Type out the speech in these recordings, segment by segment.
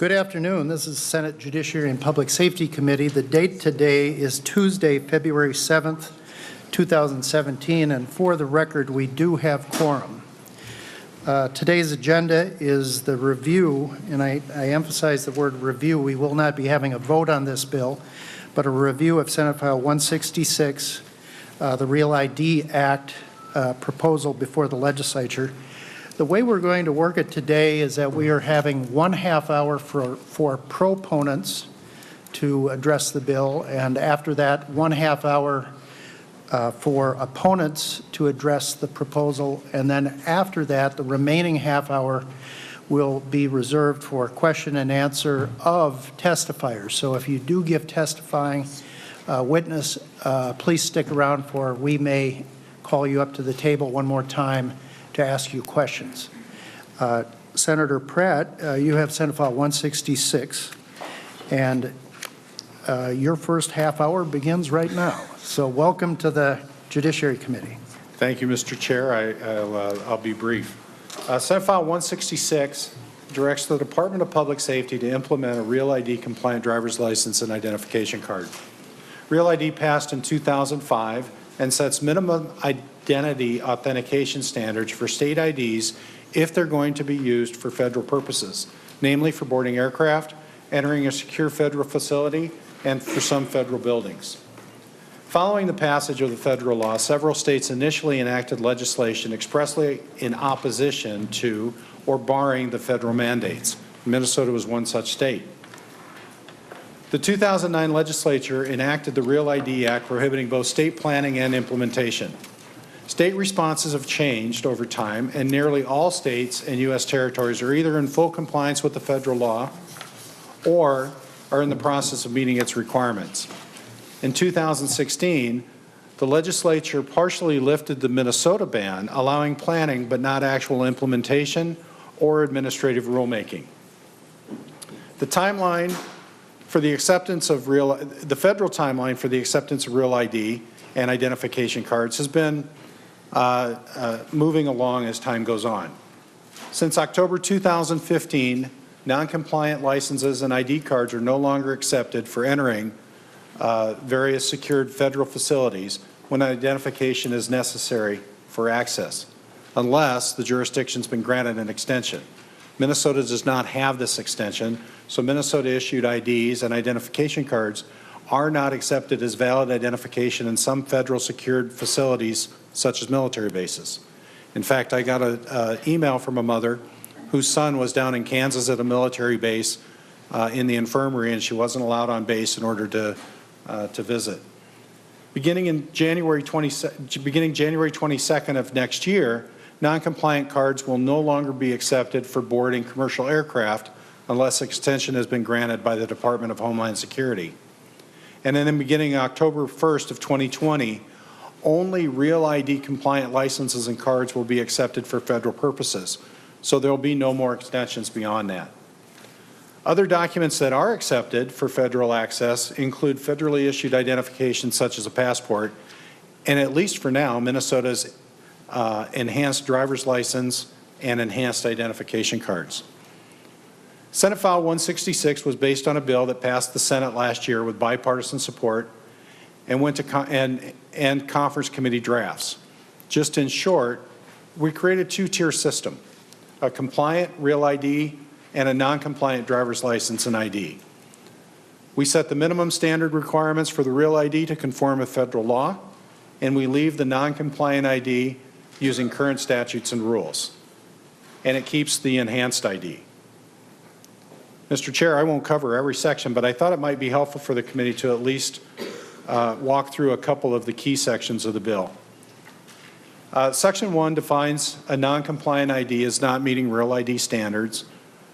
Good afternoon. This is Senate Judiciary and Public Safety Committee. The date today is Tuesday, February 7th, 2017, and for the record, we do have quorum. Today's agenda is the review, and I emphasize the word review. We will not be having a vote on this bill, but a review of Senate File 166, the Real ID Act proposal before the legislature. The way we're going to work it today is that we are having 1/2 hour for proponents to address the bill, and after that, 1/2 hour for opponents to address the proposal, and then after that, the remaining 1/2 hour will be reserved for question and answer of testifiers. So if you do give testifying witness, please stick around for we may call you up to the table one more time to ask you questions. Senator Pratt, you have Senate File 166, and your first 1/2 hour begins right now. So welcome to the Judiciary Committee. Thank you, Mr. Chair. I'll be brief. Senate File 166 directs the Department of Public Safety to implement a Real ID compliant driver's license and identification card. Real ID passed in 2005 and sets minimum identity authentication standards for state IDs if they're going to be used for federal purposes, namely for boarding aircraft, entering a secure federal facility, and for some federal buildings. Following the passage of the federal law, several states initially enacted legislation expressly in opposition to or barring the federal mandates. Minnesota was one such state. The 2009 legislature enacted the Real ID Act prohibiting both state planning and implementation. State responses have changed over time, and nearly all states and U.S. territories are either in full compliance with the federal law or are in the process of meeting its requirements. In 2016, the legislature partially lifted the Minnesota ban, allowing planning but not actual implementation or administrative rulemaking. The timeline for the acceptance of the federal timeline for the acceptance of Real ID and identification cards has been moving along as time goes on. Since October 2015, non-compliant licenses and ID cards are no longer accepted for entering various secured federal facilities when identification is necessary for access, unless the jurisdiction's been granted an extension. Minnesota does not have this extension, so Minnesota-issued IDs and identification cards are not accepted as valid identification in some federal secured facilities, such as military bases. In fact, I got an email from a mother whose son was down in Kansas at a military base in the infirmary, and she wasn't allowed on base in order to visit. Beginning January 22nd of next year, non-compliant cards will no longer be accepted for boarding commercial aircraft unless extension has been granted by the Department of Homeland Security. And then beginning October 1st of 2020, only Real ID compliant licenses and cards will be accepted for federal purposes. So there will be no more extensions beyond that. Other documents that are accepted for federal access include federally issued identification such as a passport, and at least for now, Minnesota's enhanced driver's license and enhanced identification cards. Senate File 166 was based on a bill that passed the Senate last year with bipartisan support and went to and conference committee drafts. Just in short, we created a two-tier system, a compliant Real ID and a non-compliant driver's license and ID. We set the minimum standard requirements for the Real ID to conform with federal law, and we leave the non-compliant ID using current statutes and rules. And it keeps the enhanced ID. Mr. Chair, I won't cover every section, but I thought it might be helpful for the committee to at least walk through a couple of the key sections of the bill. Section 1 defines a non-compliant ID as not meeting Real ID standards.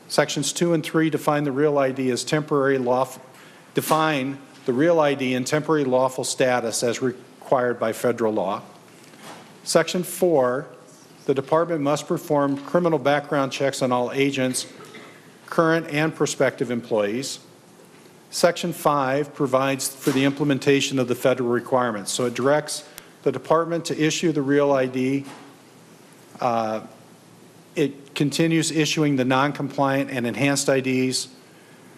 Sections 2 and 3 define the Real ID as define the Real ID and temporary lawful status as required by federal law. Section 4, the department must perform criminal background checks on all agents, current and prospective employees. Section 5 provides for the implementation of the federal requirements. So it directs the department to issue the Real ID It continues issuing the non-compliant and enhanced IDs,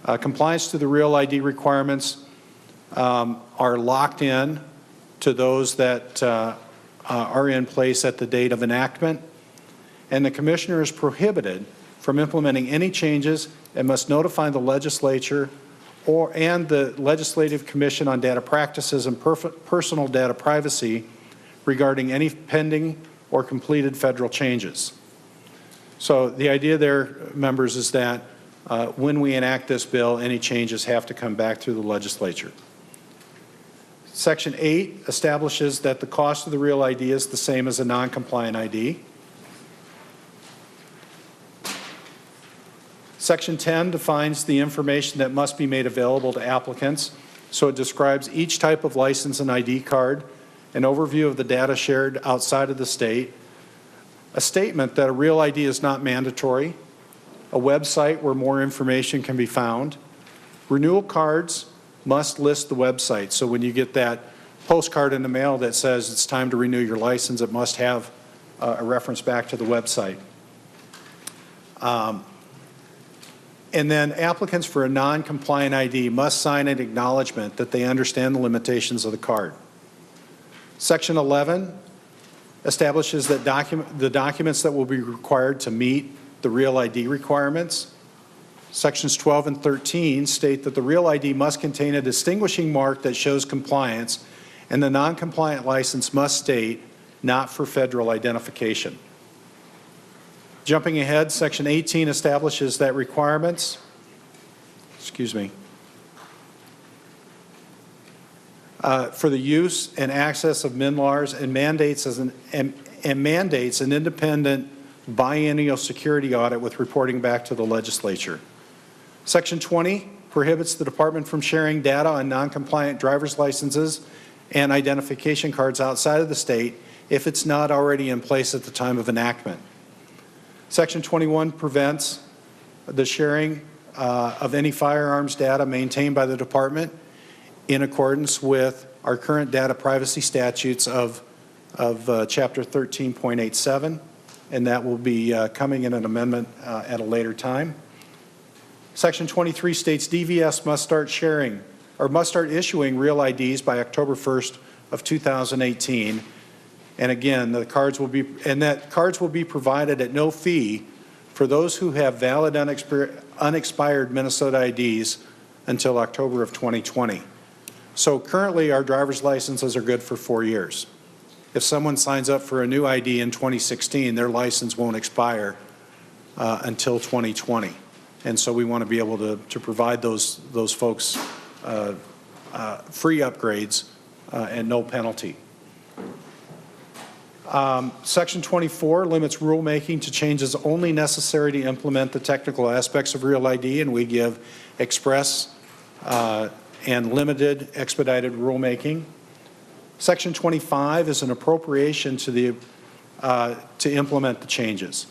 Compliance to the Real ID requirements are locked in to those that are in place at the date of enactment, and the Commissioner is prohibited from implementing any changes and must notify the legislature and the Legislative Commission on Data Practices and Personal Data Privacy regarding any pending or completed federal changes. So the idea there, members, is that when we enact this bill, any changes have to come back through the legislature. Section 8 establishes that the cost of the Real ID is the same as a non-compliant ID. Section 10 defines the information that must be made available to applicants. So it describes each type of license and ID card, an overview of the data shared outside of the state, a statement that a Real ID is not mandatory, a website where more information can be found. Renewal cards must list the website. So when you get that postcard in the mail that says it's time to renew your license, it must have a reference back to the website. And then applicants for a non-compliant ID must sign an acknowledgement that they understand the limitations of the card. Section 11 establishes that the documents that will be required to meet the Real ID requirements. Sections 12 and 13 state that the Real ID must contain a distinguishing mark that shows compliance, and the non-compliant license must state not for federal identification. Jumping ahead, Section 18 establishes that requirements, for the use and access of MNLARS and mandates an independent biennial security audit with reporting back to the legislature. Section 20 prohibits the department from sharing data on non-compliant driver's licenses and identification cards outside of the state if it's not already in place at the time of enactment. Section 21 prevents the sharing of any firearms data maintained by the department in accordance with our current data privacy statutes of Chapter 13.87, and that will be coming in an amendment at a later time. Section 23 states DVS must start sharing or must start issuing Real IDs by October 1st of 2018. And again, cards will be provided at no fee for those who have valid unexpired Minnesota IDs until October of 2020. So currently our driver's licenses are good for 4 years. If someone signs up for a new ID in 2016, their license won't expire until 2020. And so we want to be able to provide those folks free upgrades and no penalty. Section 24 limits rulemaking to changes only necessary to implement the technical aspects of Real ID, and we give express and limited expedited rulemaking. Section 25 is an appropriation to implement the changes.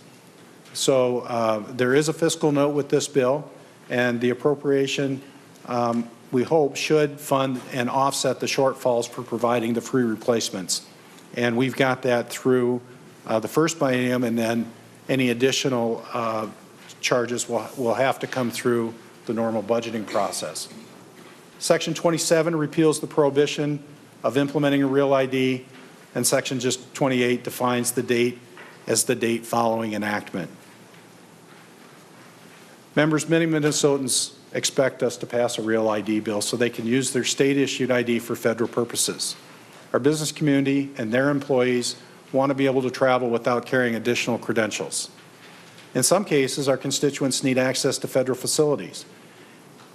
So there is a fiscal note with this bill, and the appropriation, we hope, should fund and offset the shortfalls for providing the free replacements. And we've got that through the first biennium, and then any additional charges will have to come through the normal budgeting process. Section 27 repeals the prohibition of implementing a Real ID, and Section 28 defines the date as the date following enactment. Members, many Minnesotans expect us to pass a Real ID bill so they can use their state-issued ID for federal purposes. Our business community and their employees want to be able to travel without carrying additional credentials. In some cases, our constituents need access to federal facilities.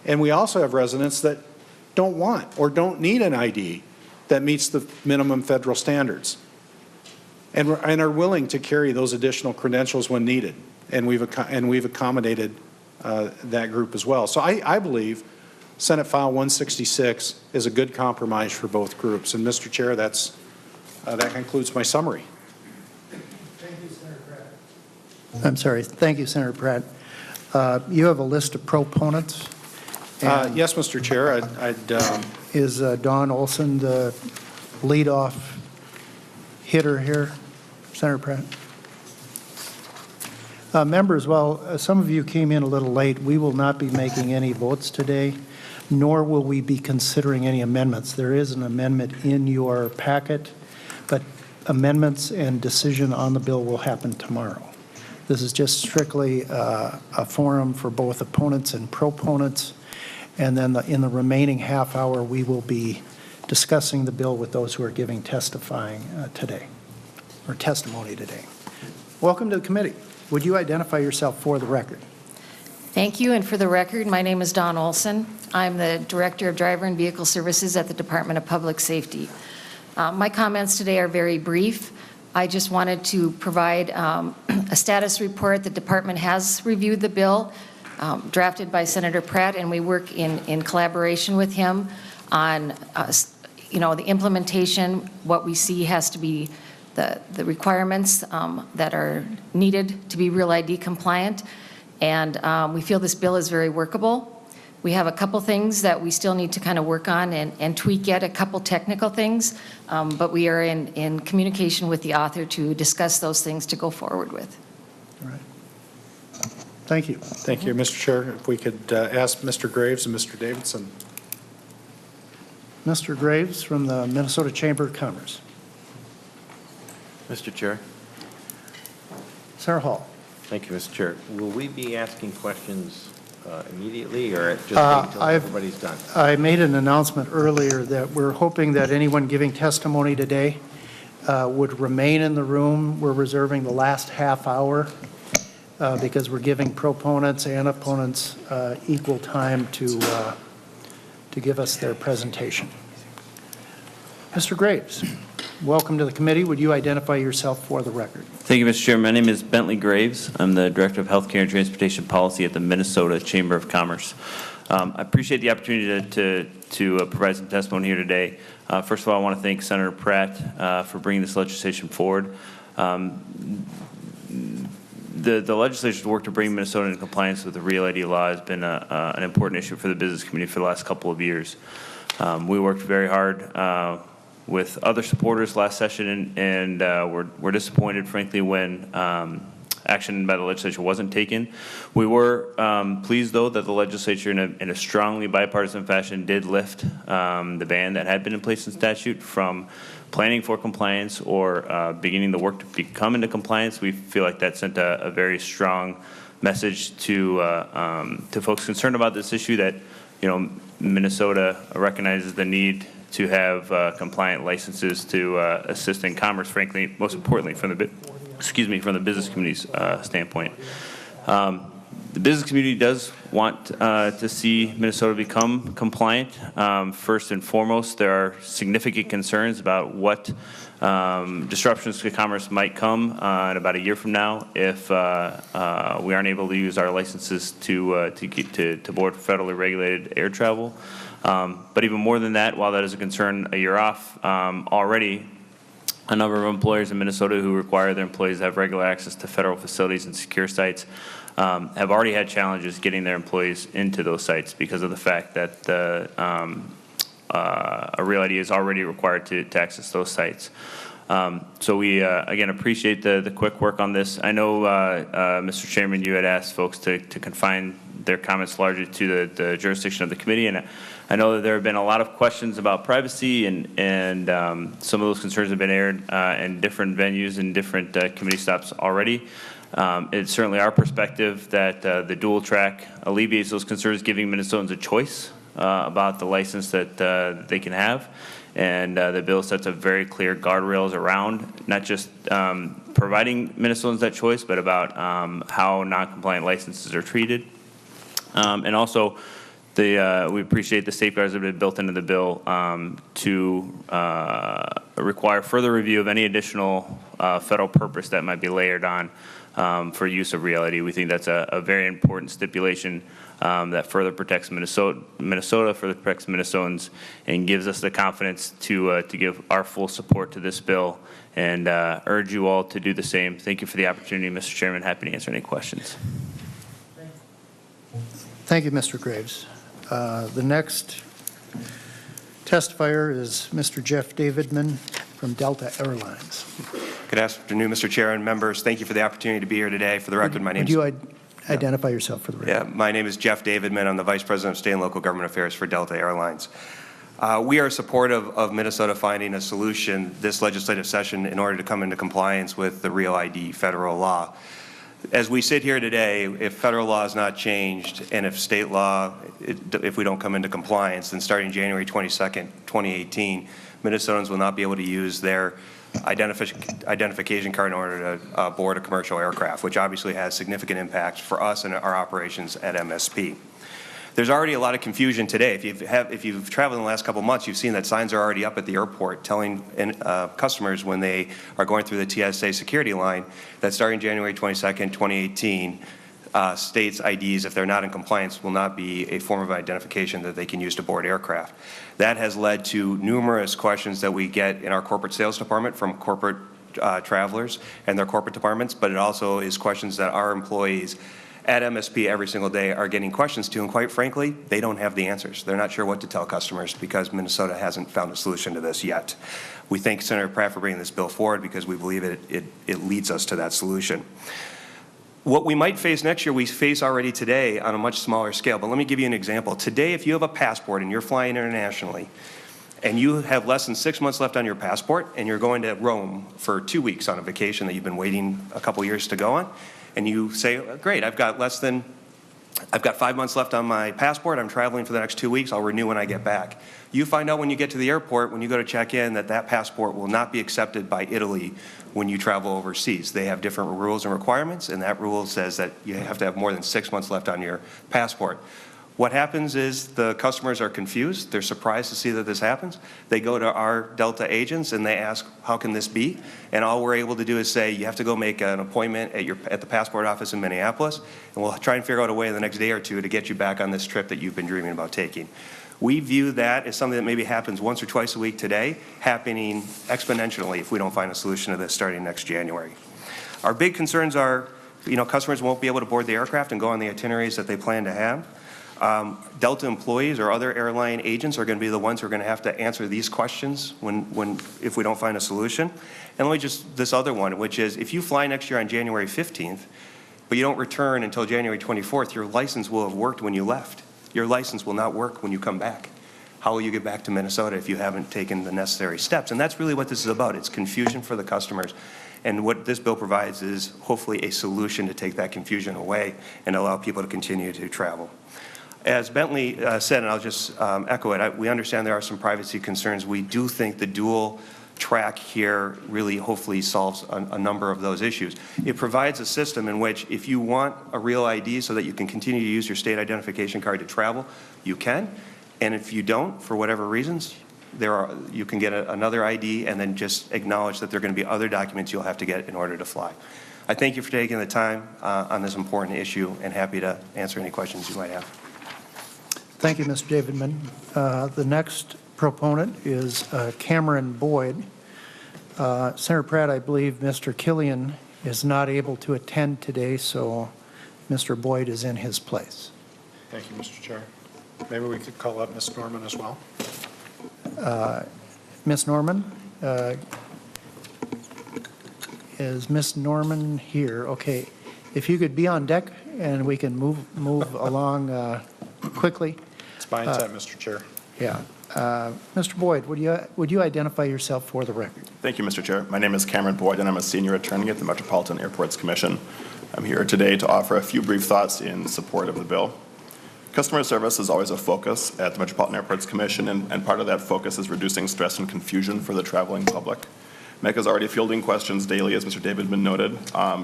And we also have residents that don't want or don't need an ID that meets the minimum federal standards and are willing to carry those additional credentials when needed. And we've accommodated that group as well. So I believe Senate File 166 is a good compromise for both groups. And Mr. Chair, that concludes my summary. Thank you, Senator Pratt. I'm sorry. Thank you, Senator Pratt. You have a list of proponents. Yes, Mr. Chair. Is Don Olson the leadoff hitter here, Senator Pratt? Members, while some of you came in a little late, we will not be making any votes today, nor will we be considering any amendments. There is an amendment in your packet, but amendments and decision on the bill will happen tomorrow. This is just strictly a forum for both opponents and proponents, and then in the remaining half hour, we will be discussing the bill with those who are giving testimony today. Welcome to the committee. Would you identify yourself for the record? Thank you, and for the record, my name is Dawn Olson. I'm the Director of Driver and Vehicle Services at the Department of Public Safety. My comments today are very brief. I just wanted to provide a status report. The department has reviewed the bill drafted by Senator Pratt, and we work in collaboration with him on, the implementation. What we see has to be the requirements that are needed to be Real ID compliant, and we feel this bill is very workable. We have a couple things that we still need to kind of work on and tweak yet, a couple technical things, but we are in communication with the author to discuss those things to go forward with. All right. Thank you. Thank you, Mr. Chair. If we could ask Mr. Graves and Mr. Davidson. Mr. Graves from the Minnesota Chamber of Commerce. Mr. Chair. Sarah Hall. Thank you, Mr. Chair. Will we be asking questions immediately or just wait until everybody's done? I made an announcement earlier that we're hoping that anyone giving testimony today would remain in the room. We're reserving the last half hour because we're giving proponents and opponents equal time to give us their presentation. Mr. Graves, welcome to the committee. Would you identify yourself for the record? Thank you, Mr. Chair. My name is Bentley Graves. I'm the Director of Healthcare and Transportation Policy at the Minnesota Chamber of Commerce. I appreciate the opportunity to provide some testimony here today. First of all, I want to thank Senator Pratt for bringing this legislation forward. The legislature's work to bring Minnesota into compliance with the Real ID law has been an important issue for the business community for the last couple of years. We worked very hard with other supporters last session, and we're disappointed, frankly, when action by the legislature wasn't taken. We were pleased, though, that the legislature, in a strongly bipartisan fashion, did lift the ban that had been in place in statute from planning for compliance or beginning the work to become into compliance. We feel like that sent a very strong message to folks concerned about this issue that, Minnesota recognizes the need to have compliant licenses to assist in commerce, frankly, most importantly, from the business community's standpoint. The business community does want to see Minnesota become compliant. First and foremost, there are significant concerns about what disruptions to commerce might come in about a year from now if we aren't able to use our licenses to board federally regulated air travel. But even more than that, while that is a concern a year off, already a number of employers in Minnesota who require their employees to have regular access to federal facilities and secure sites have already had challenges getting their employees into those sites because of the fact that a Real ID is already required to access those sites. So we, again, appreciate the quick work on this. I know, Mr. Chairman, you had asked folks to confine their comments largely to the jurisdiction of the committee, and I know that there have been a lot of questions about privacy, and some of those concerns have been aired in different venues and different committee stops already. It's certainly our perspective that the dual track alleviates those concerns, giving Minnesotans a choice about the license that they can have. And the bill sets a very clear guardrails around not just providing Minnesotans that choice, but about how non-compliant licenses are treated. And also, we appreciate the safeguards that have been built into the bill to require further review of any additional federal purpose that might be layered on for use of Real ID. We think that's a very important stipulation that further protects Minnesota, further protects Minnesotans, and gives us the confidence to give our full support to this bill and urge you all to do the same. Thank you for the opportunity, Mr. Chairman. Happy to answer any questions. Thank you, Mr. Graves. The next testifier is Mr. Jeff Davidman from Delta Airlines. Good afternoon, Mr. Chair and members. Thank you for the opportunity to be here today. For the record, my name Would you identify yourself for the record? my name is Jeff Davidman. I'm the Vice President of State and Local Government Affairs for Delta Airlines. We are supportive of Minnesota finding a solution this legislative session in order to come into compliance with the Real ID federal law. As we sit here today, if federal law is not changed and if state law, if we don't come into compliance, then starting January 22nd, 2018, Minnesotans will not be able to use their identification card in order to board a commercial aircraft, which obviously has significant impact for us and our operations at MSP. There's already a lot of confusion today. If you've traveled in the last couple of months, you've seen that signs are already up at the airport telling customers when they are going through the TSA security line that starting January 22nd, 2018, states IDs, if they're not in compliance, will not be a form of identification that they can use to board aircraft. That has led to numerous questions that we get in our corporate sales department from corporate travelers and their corporate departments, but it also is questions that our employees at MSP every single day are getting questions to, and quite frankly, they don't have the answers. They're not sure what to tell customers because Minnesota hasn't found a solution to this yet. We thank Senator Pratt for bringing this bill forward because we believe it leads us to that solution. What we might face next year, we face already today on a much smaller scale. But let me give you an example. Today, if you have a passport and you're flying internationally, and you have less than 6 months left on your passport, and you're going to Rome for 2 weeks on a vacation that you've been waiting a couple years to go on, and you say, great, I've got 5 months left on my passport, I'm traveling for the next 2 weeks, I'll renew when I get back. You find out when you get to the airport, when you go to check in, that passport will not be accepted by Italy when you travel overseas. They have different rules and requirements, and that rule says that you have to have more than 6 months left on your passport. What happens is the customers are confused. They're surprised to see that this happens. They go to our Delta agents and they ask, how can this be? And all we're able to do is say, you have to go make an appointment at the passport office in Minneapolis, and we'll try and figure out a way in the next day or two to get you back on this trip that you've been dreaming about taking. We view that as something that maybe happens once or twice a week today, happening exponentially if we don't find a solution to this starting next January. Our big concerns are, customers won't be able to board the aircraft and go on the itineraries that they plan to have. Delta employees or other airline agents are going to be the ones who are going to have to answer these questions if we don't find a solution. And let me this other one, which is if you fly next year on January 15th, but you don't return until January 24th, your license will have worked when you left. Your license will not work when you come back. How will you get back to Minnesota if you haven't taken the necessary steps? And that's really what this is about. It's confusion for the customers. And what this bill provides is hopefully a solution to take that confusion away and allow people to continue to travel. As Bentley said, and I'll just echo it, we understand there are some privacy concerns. We do think the dual track here really hopefully solves a number of those issues. It provides a system in which if you want a real ID so that you can continue to use your state identification card to travel, you can. And if you don't, for whatever reasons, you can get another ID and then just acknowledge that there are going to be other documents you'll have to get in order to fly. I thank you for taking the time on this important issue and happy to answer any questions you might have. Thank you, Mr. Davidman. The next proponent is Cameron Boyd. Senator Pratt, I believe Mr. Killian is not able to attend today, so Mr. Boyd is in his place. Thank you, Mr. Chair. Maybe we could call up Ms. Norman as well. Ms. Norman, is Ms. Norman here? Okay. If you could be on deck and we can move along quickly. It's my intent, Mr. Chair. Yeah. Mr. Boyd, would you identify yourself for the record? Thank you, Mr. Chair. My name is Cameron Boyd, and I'm a senior attorney at the Metropolitan Airports Commission. I'm here today to offer a few brief thoughts in support of the bill. Customer service is always a focus at the Metropolitan Airports Commission, and part of that focus is reducing stress and confusion for the traveling public. MEC is already fielding questions daily, as Mr. Davidman noted,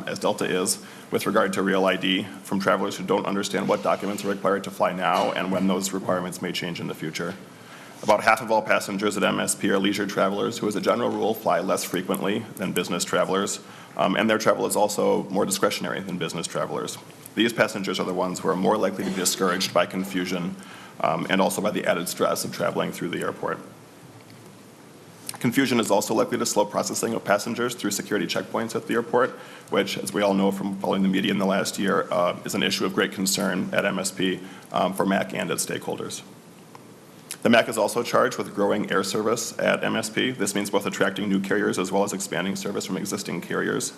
as Delta is, with regard to Real ID from travelers who don't understand what documents are required to fly now and when those requirements may change in the future. About half of all passengers at MSP are leisure travelers who, as a general rule, fly less frequently than business travelers, and their travel is also more discretionary than business travelers. These passengers are the ones who are more likely to be discouraged by confusion and also by the added stress of traveling through the airport. Confusion is also likely to slow processing of passengers through security checkpoints at the airport, which, as we all know from following the media in the last year, is an issue of great concern at MSP for MAC and its stakeholders. The MAC is also charged with growing air service at MSP. This means both attracting new carriers as well as expanding service from existing carriers.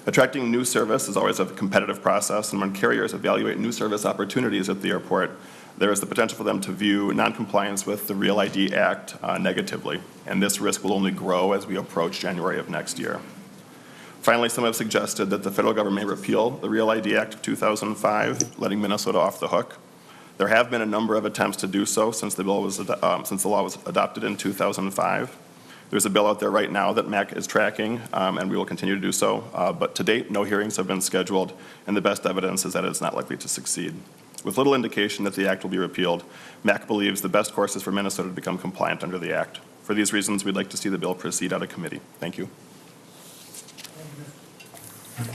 Attracting new service is always a competitive process, and when carriers evaluate new service opportunities at the airport, there is the potential for them to view noncompliance with the Real ID Act negatively, and this risk will only grow as we approach January of next year. Finally, some have suggested that the federal government may repeal the Real ID Act of 2005, letting Minnesota off the hook. There have been a number of attempts to do so since the law was adopted in 2005. There's a bill out there right now that MAC is tracking, and we will continue to do so. But to date, no hearings have been scheduled, and the best evidence is that it's not likely to succeed. With little indication that the act will be repealed, MAC believes the best course is for Minnesota to become compliant under the act. For these reasons, we'd like to see the bill proceed out of committee. Thank you.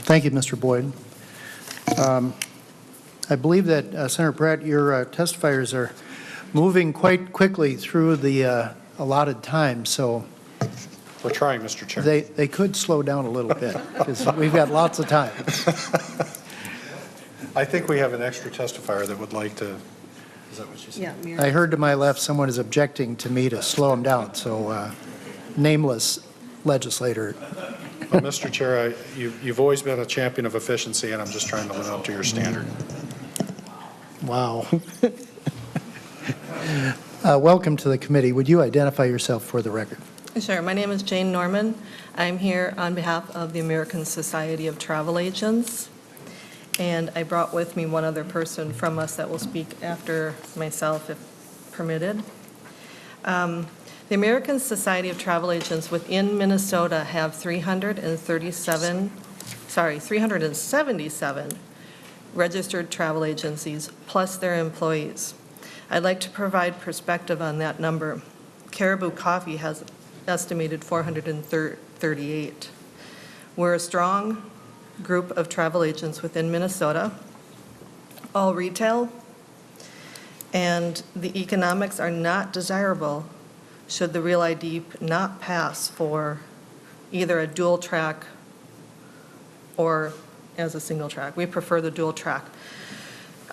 Thank you, Mr. Boyd. I believe that, Senator Pratt, your testifiers are moving quite quickly through the allotted time, so We're trying, Mr. Chair. they could slow down a little bit, because we've got lots of time. I think we have an extra testifier that would like to, is that what she said? I heard to my left someone is objecting to me to slow them down, so nameless legislator. Well, Mr. Chair, you've always been a champion of efficiency, and I'm just trying to live up to your standard. Wow. Welcome to the committee. Would you identify yourself for the record? Sure. My name is Jane Norman. I'm here on behalf of the American Society of Travel Agents, and I brought with me one other person from us that will speak after myself, if permitted. The American Society of Travel Agents within Minnesota have 377 registered travel agencies, plus their employees. I'd like to provide perspective on that number. Caribou Coffee has estimated 438. We're a strong group of travel agents within Minnesota, all retail, and the economics are not desirable should the Real ID not pass for either a dual track or as a single track. We prefer the dual track.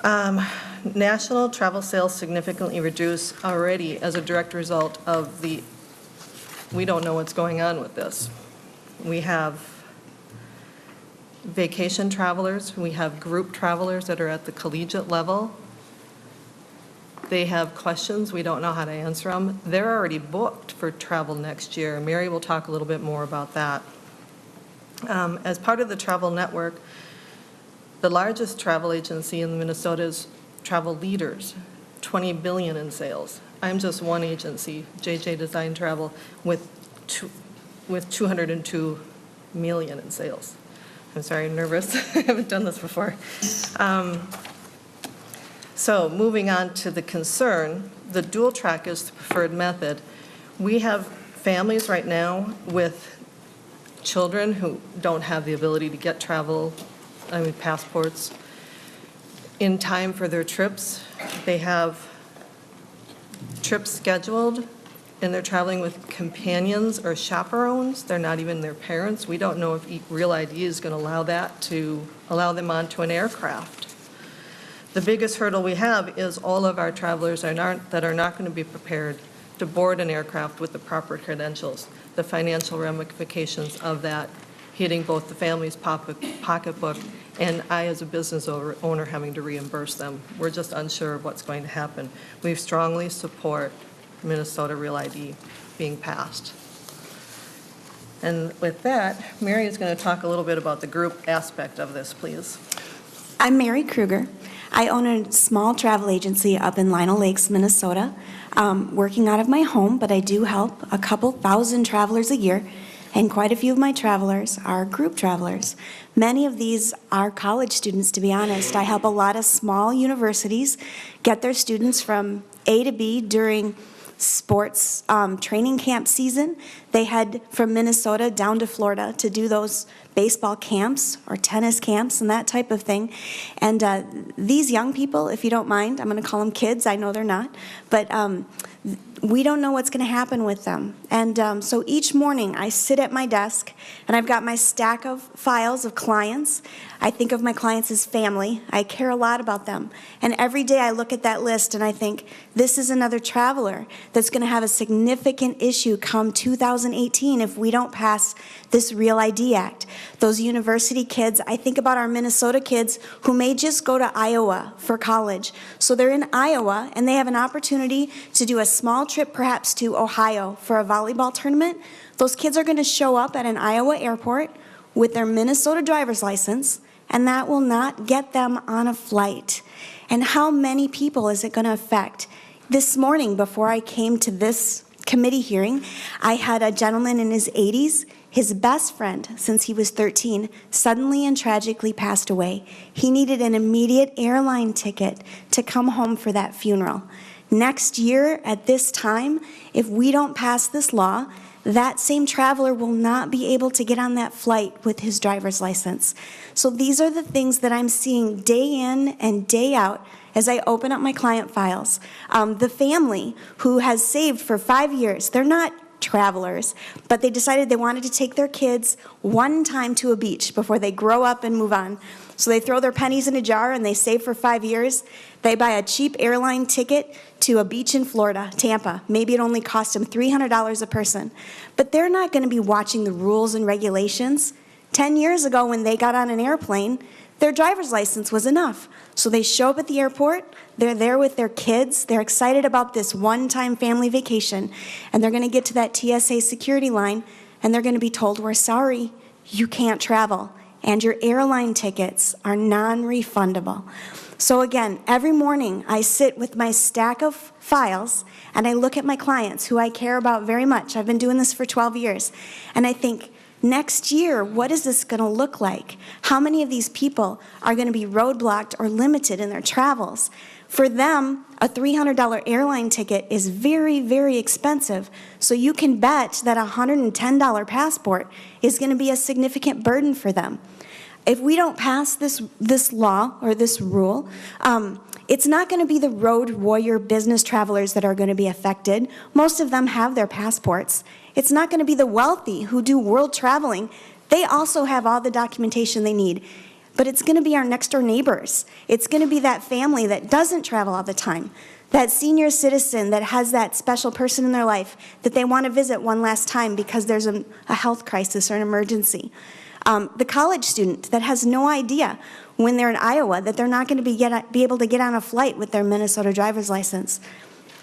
National travel sales significantly reduced already as a direct result of we don't know what's going on with this. We have vacation travelers, we have group travelers that are at the collegiate level. They have questions, we don't know how to answer them. They're already booked for travel next year. Mary will talk a little bit more about that. As part of the travel network, the largest travel agency in Minnesota is Travel Leaders, $20 billion in sales. I'm just one agency, JJ Design Travel, with $202 million in sales. I'm sorry, I'm nervous. I haven't done this before. So moving on to the concern, the dual track is the preferred method. We have families right now with children who don't have the ability to get passports in time for their trips. They have trips scheduled and they're traveling with companions or chaperones. They're not even their parents. We don't know if Real ID is going to allow them onto an aircraft. The biggest hurdle we have is all of our travelers that are not going to be prepared to board an aircraft with the proper credentials. The financial ramifications of that hitting both the family's pocketbook and I, as a business owner, having to reimburse them. We're just unsure of what's going to happen. We strongly support Minnesota Real ID being passed. And with that, Mary is going to talk a little bit about the group aspect of this, please. I'm Mary Kruger. I own a small travel agency up in Lino Lakes, Minnesota, working out of my home, but I do help a couple thousand travelers a year, and quite a few of my travelers are group travelers. Many of these are college students, to be honest. I help a lot of small universities get their students from A to B during sports training camp season. They head from Minnesota down to Florida to do those baseball camps or tennis camps and that type of thing. And these young people, if you don't mind, I'm going to call them kids, I know they're not, but we don't know what's going to happen with them. And so each morning I sit at my desk and I've got my stack of files of clients. I think of my clients as family. I care a lot about them. And every day I look at that list and I think, this is another traveler that's going to have a significant issue come 2018 if we don't pass this Real ID Act. Those university kids, I think about our Minnesota kids who may just go to Iowa for college. So they're in Iowa and they have an opportunity to do a small trip perhaps to Ohio for a volleyball tournament. Those kids are going to show up at an Iowa airport with their Minnesota driver's license, and that will not get them on a flight. And how many people is it going to affect? This morning, before I came to this committee hearing, I had a gentleman in his 80s. His best friend, since he was 13, suddenly and tragically passed away. He needed an immediate airline ticket to come home for that funeral. Next year, at this time, if we don't pass this law, that same traveler will not be able to get on that flight with his driver's license. So these are the things that I'm seeing day in and day out as I open up my client files. The family who has saved for 5 years, they're not travelers, but they decided they wanted to take their kids one time to a beach before they grow up and move on. So they throw their pennies in a jar and they save for 5 years. They buy a cheap airline ticket to a beach in Florida, Tampa. Maybe it only cost them $300 a person. But they're not going to be watching the rules and regulations. 10 years ago when they got on an airplane, their driver's license was enough. So they show up at the airport, they're there with their kids, they're excited about this one-time family vacation, and they're going to get to that TSA security line, and they're going to be told, we're sorry, you can't travel, and your airline tickets are non-refundable. So again, every morning I sit with my stack of files, and I look at my clients who I care about very much. I've been doing this for 12 years, and I think, next year, what is this going to look like? How many of these people are going to be roadblocked or limited in their travels? For them, a $300 airline ticket is very, very expensive. So you can bet that a $110 passport is going to be a significant burden for them. If we don't pass this law or this rule, it's not going to be the road warrior business travelers that are going to be affected. Most of them have their passports. It's not going to be the wealthy who do world traveling. They also have all the documentation they need. But it's going to be our next door neighbors. It's going to be that family that doesn't travel all the time, that senior citizen that has that special person in their life that they want to visit one last time because there's a health crisis or an emergency. The college student that has no idea when they're in Iowa that they're not going to be able to get on a flight with their Minnesota driver's license.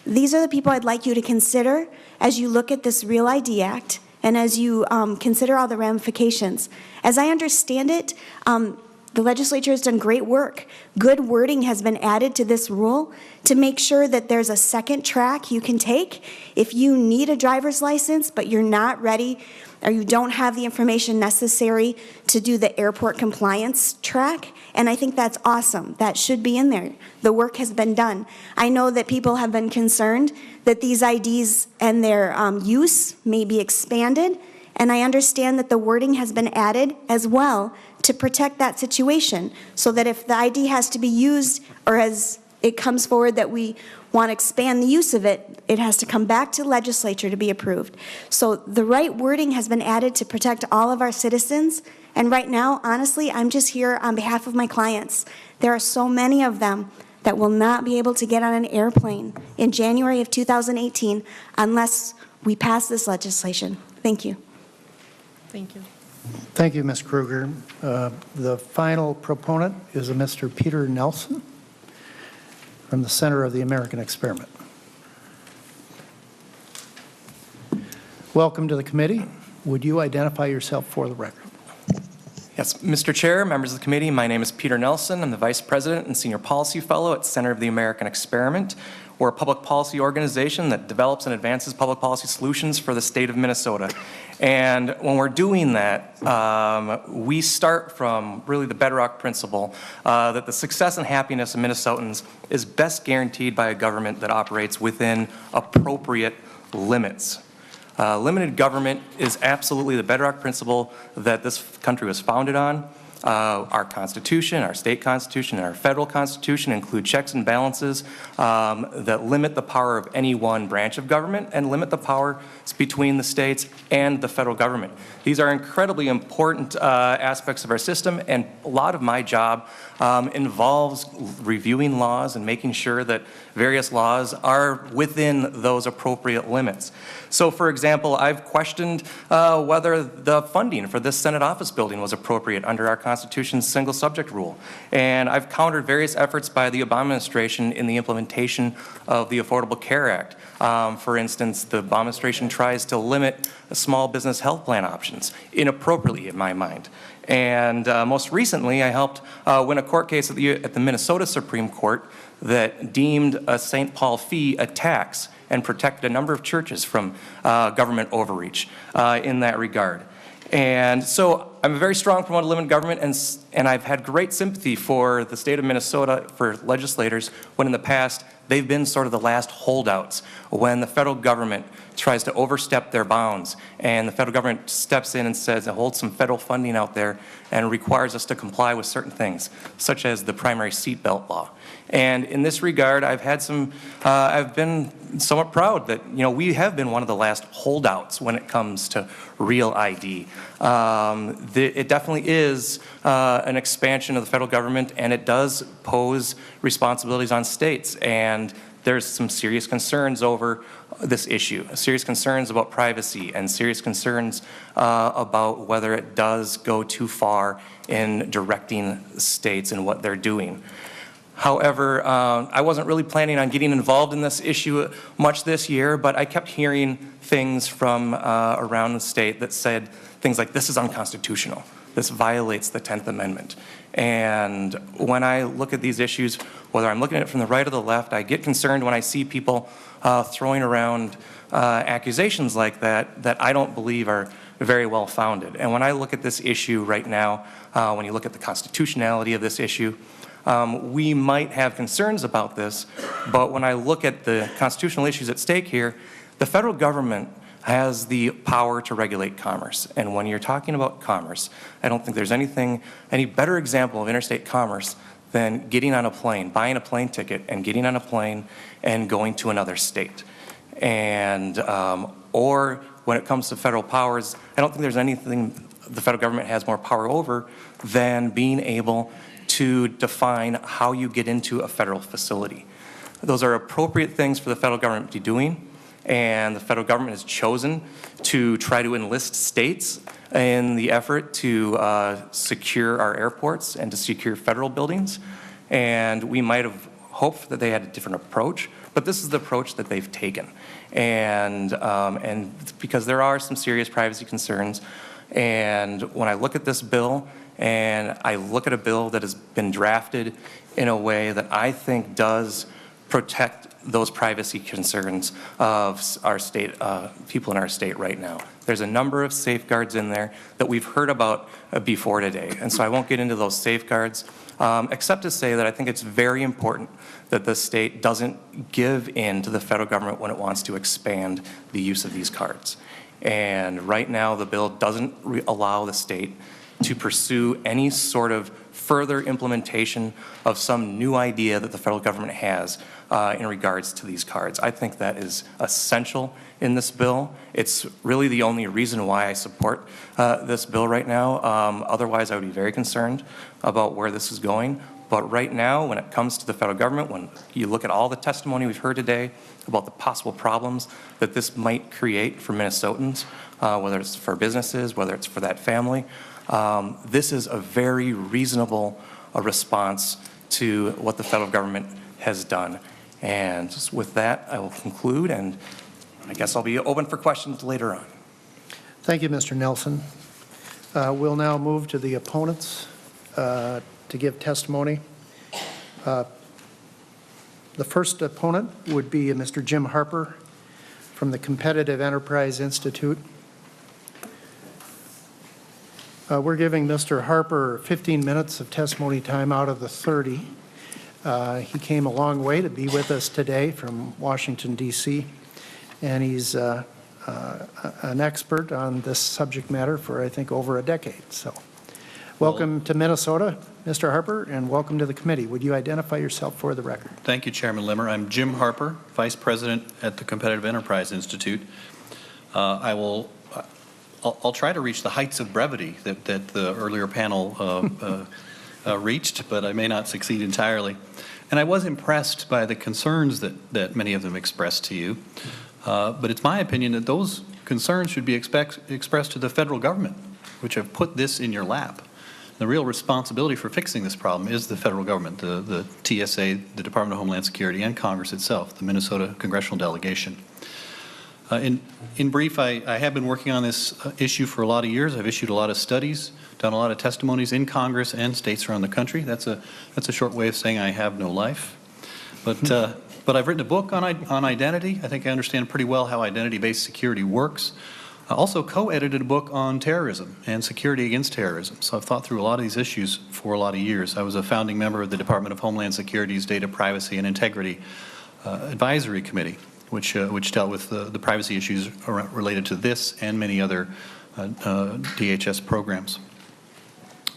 These are the people I'd like you to consider as you look at this Real ID Act and as you consider all the ramifications. As I understand it, the legislature has done great work. Good wording has been added to this rule to make sure that there's a second track you can take if you need a driver's license but you're not ready or you don't have the information necessary to do the airport compliance track. And I think that's awesome. That should be in there. The work has been done. I know that people have been concerned that these IDs and their use may be expanded, and I understand that the wording has been added as well to protect that situation, so that if the ID has to be used or as it comes forward that we want to expand the use of it, it has to come back to the legislature to be approved. So the right wording has been added to protect all of our citizens. And right now, honestly, I'm just here on behalf of my clients. There are so many of them that will not be able to get on an airplane in January of 2018 unless we pass this legislation. Thank you. Thank you. Thank you, Ms. Kruger. The final proponent is a Mr. Peter Nelson from the Center of the American Experiment. Welcome to the committee. Would you identify yourself for the record? Yes, Mr. Chair, members of the committee, my name is Peter Nelson. I'm the Vice President and Senior Policy Fellow at Center of the American Experiment. We're a public policy organization that develops and advances public policy solutions for the state of Minnesota. And when we're doing that, we start from really the bedrock principle that the success and happiness of Minnesotans is best guaranteed by a government that operates within appropriate limits. Limited government is absolutely the bedrock principle that this country was founded on. Our Constitution, our state constitution, and our federal constitution include checks and balances that limit the power of any one branch of government and limit the powers between the states and the federal government. These are incredibly important aspects of our system, and a lot of my job involves reviewing laws and making sure that various laws are within those appropriate limits. So, for example, I've questioned whether the funding for this Senate office building was appropriate under our Constitution's single subject rule. And I've countered various efforts by the Obama administration in the implementation of the Affordable Care Act. For instance, the Obama administration tries to limit small business health plan options inappropriately, in my mind. And most recently, I helped win a court case at the Minnesota Supreme Court that deemed a St. Paul fee a tax and protected a number of churches from government overreach in that regard. And so I'm a very strong proponent of limited government, and I've had great sympathy for the state of Minnesota, for legislators, when in the past they've been sort of the last holdouts when the federal government tries to overstep their bounds, and the federal government steps in and says, hold some federal funding out there and requires us to comply with certain things, such as the primary seatbelt law. And in this regard, I've been somewhat proud that, we have been one of the last holdouts when it comes to real ID. It definitely is an expansion of the federal government, and it does pose responsibilities on states. And there's some serious concerns over this issue, serious concerns about privacy, and serious concerns about whether it does go too far in directing states and what they're doing. However, I wasn't really planning on getting involved in this issue much this year, but I kept hearing things from around the state that said things like, this is unconstitutional. This violates the 10th Amendment. And when I look at these issues, whether I'm looking at it from the right or the left, I get concerned when I see people throwing around accusations like that I don't believe are very well founded. And when I look at this issue right now, when you look at the constitutionality of this issue, we might have concerns about this, but when I look at the constitutional issues at stake here, the federal government has the power to regulate commerce. And when you're talking about commerce, I don't think there's any better example of interstate commerce than getting on a plane, buying a plane ticket, and getting on a plane and going to another state. And, or when it comes to federal powers, I don't think there's anything the federal government has more power over than being able to define how you get into a federal facility. Those are appropriate things for the federal government to be doing, and the federal government has chosen to try to enlist states in the effort to secure our airports and to secure federal buildings. And we might have hoped that they had a different approach, but this is the approach that they've taken. And because there are some serious privacy concerns, and when I look at this bill, and I look at a bill that has been drafted in a way that I think does protect those privacy concerns of our state, people in our state right now. There's a number of safeguards in there that we've heard about before today, and so I won't get into those safeguards, except to say that I think it's very important that the state doesn't give in to the federal government when it wants to expand the use of these cards. And right now, the bill doesn't allow the state to pursue any sort of further implementation of some new idea that the federal government has in regards to these cards. I think that is essential in this bill. It's really the only reason why I support this bill right now. Otherwise, I would be very concerned about where this is going. But right now, when it comes to the federal government, when you look at all the testimony we've heard today about the possible problems that this might create for Minnesotans, whether it's for businesses, whether it's for that family, this is a very reasonable response to what the federal government has done. And just with that, I will conclude, and I guess I'll be open for questions later on. Thank you, Mr. Nelson. We'll now move to the opponents to give testimony. The first opponent would be Mr. Jim Harper from the Competitive Enterprise Institute. We're giving Mr. Harper 15 minutes of testimony time out of the 30. He came a long way to be with us today from Washington, D.C., and he's an expert on this subject matter for, I think, over a decade. So Welcome to Minnesota, Mr. Harper, and welcome to the committee. Would you identify yourself for the record? Thank you, Chairman Limmer. I'm Jim Harper, Vice President at the Competitive Enterprise Institute. I'll try to reach the heights of brevity that the earlier panel reached, but I may not succeed entirely. And I was impressed by the concerns that many of them expressed to you. But it's my opinion that those concerns should be expressed to the federal government, which have put this in your lap. The real responsibility for fixing this problem is the federal government, the TSA, the Department of Homeland Security, and Congress itself, the Minnesota congressional delegation. In brief, I have been working on this issue for a lot of years. I've issued a lot of studies, done a lot of testimonies in Congress and states around the country. That's a short way of saying I have no life. But I've written a book on identity. I think I understand pretty well how identity-based security works. I also co-edited a book on terrorism and security against terrorism. So I've thought through a lot of these issues for a lot of years. I was a founding member of the Department of Homeland Security's Data Privacy and Integrity Advisory Committee, which dealt with the privacy issues related to this and many other DHS programs.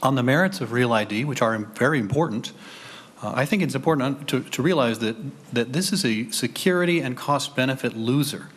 On the merits of Real ID, which are very important, I think it's important to realize that this is a security and cost-benefit loser.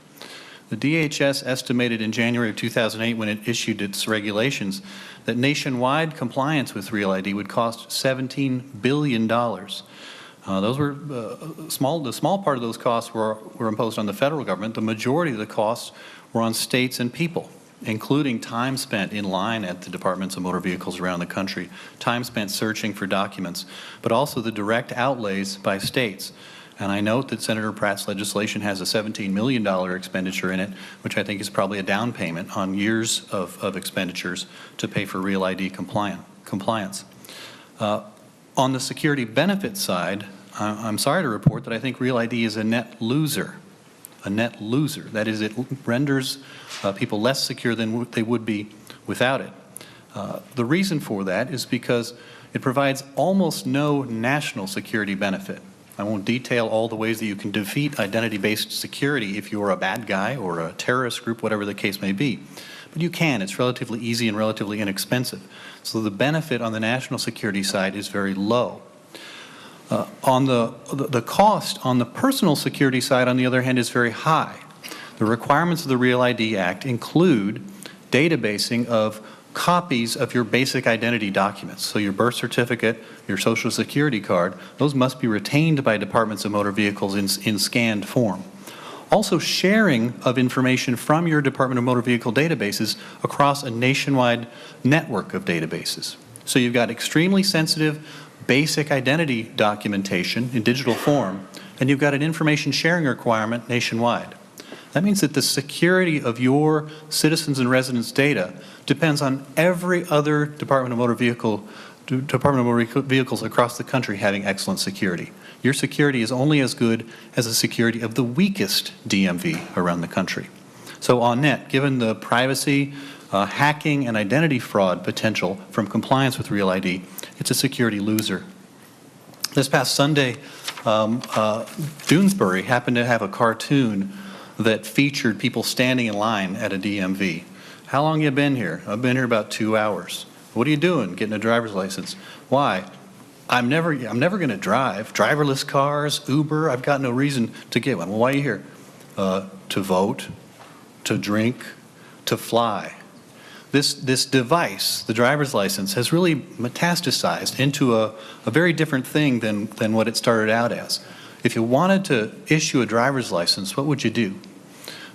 The DHS estimated in January of 2008, when it issued its regulations, that nationwide compliance with Real ID would cost $17 billion. Those were the small part of those costs were imposed on the federal government. The majority of the costs were on states and people, including time spent in line at the departments of motor vehicles around the country, time spent searching for documents, but also the direct outlays by states. And I note that Senator Pratt's legislation has a $17 million expenditure in it, which I think is probably a down payment on years of expenditures to pay for Real ID compliance. On the security benefit side, I'm sorry to report that I think Real ID is a net loser. A net loser. That is, it renders people less secure than they would be without it. The reason for that is because it provides almost no national security benefit. I won't detail all the ways that you can defeat identity-based security if you're a bad guy or a terrorist group, whatever the case may be. But you can. It's relatively easy and relatively inexpensive. So the benefit on the national security side is very low. On the cost on the personal security side, on the other hand, is very high. The requirements of the Real ID Act include databasing of copies of your basic identity documents. So your birth certificate, your social security card, those must be retained by departments of motor vehicles in scanned form. Also sharing of information from your Department of Motor Vehicle databases across a nationwide network of databases. So you've got extremely sensitive basic identity documentation in digital form, and you've got an information sharing requirement nationwide. That means that the security of your citizens and residents' data depends on every other Department of Motor Vehicles across the country having excellent security. Your security is only as good as the security of the weakest DMV around the country. So on net, given the privacy, hacking, and identity fraud potential from compliance with Real ID, it's a security loser. This past Sunday, Doonesbury happened to have a cartoon that featured people standing in line at a DMV. How long you been here? I've been here about 2 hours. What are you doing? Getting a driver's license. Why? I'm never going to drive. Driverless cars, Uber, I've got no reason to get one. Well, why are you here? To vote, to drink, to fly. This device, the driver's license, has really metastasized into a very different thing than what it started out as. If you wanted to issue a driver's license, what would you do?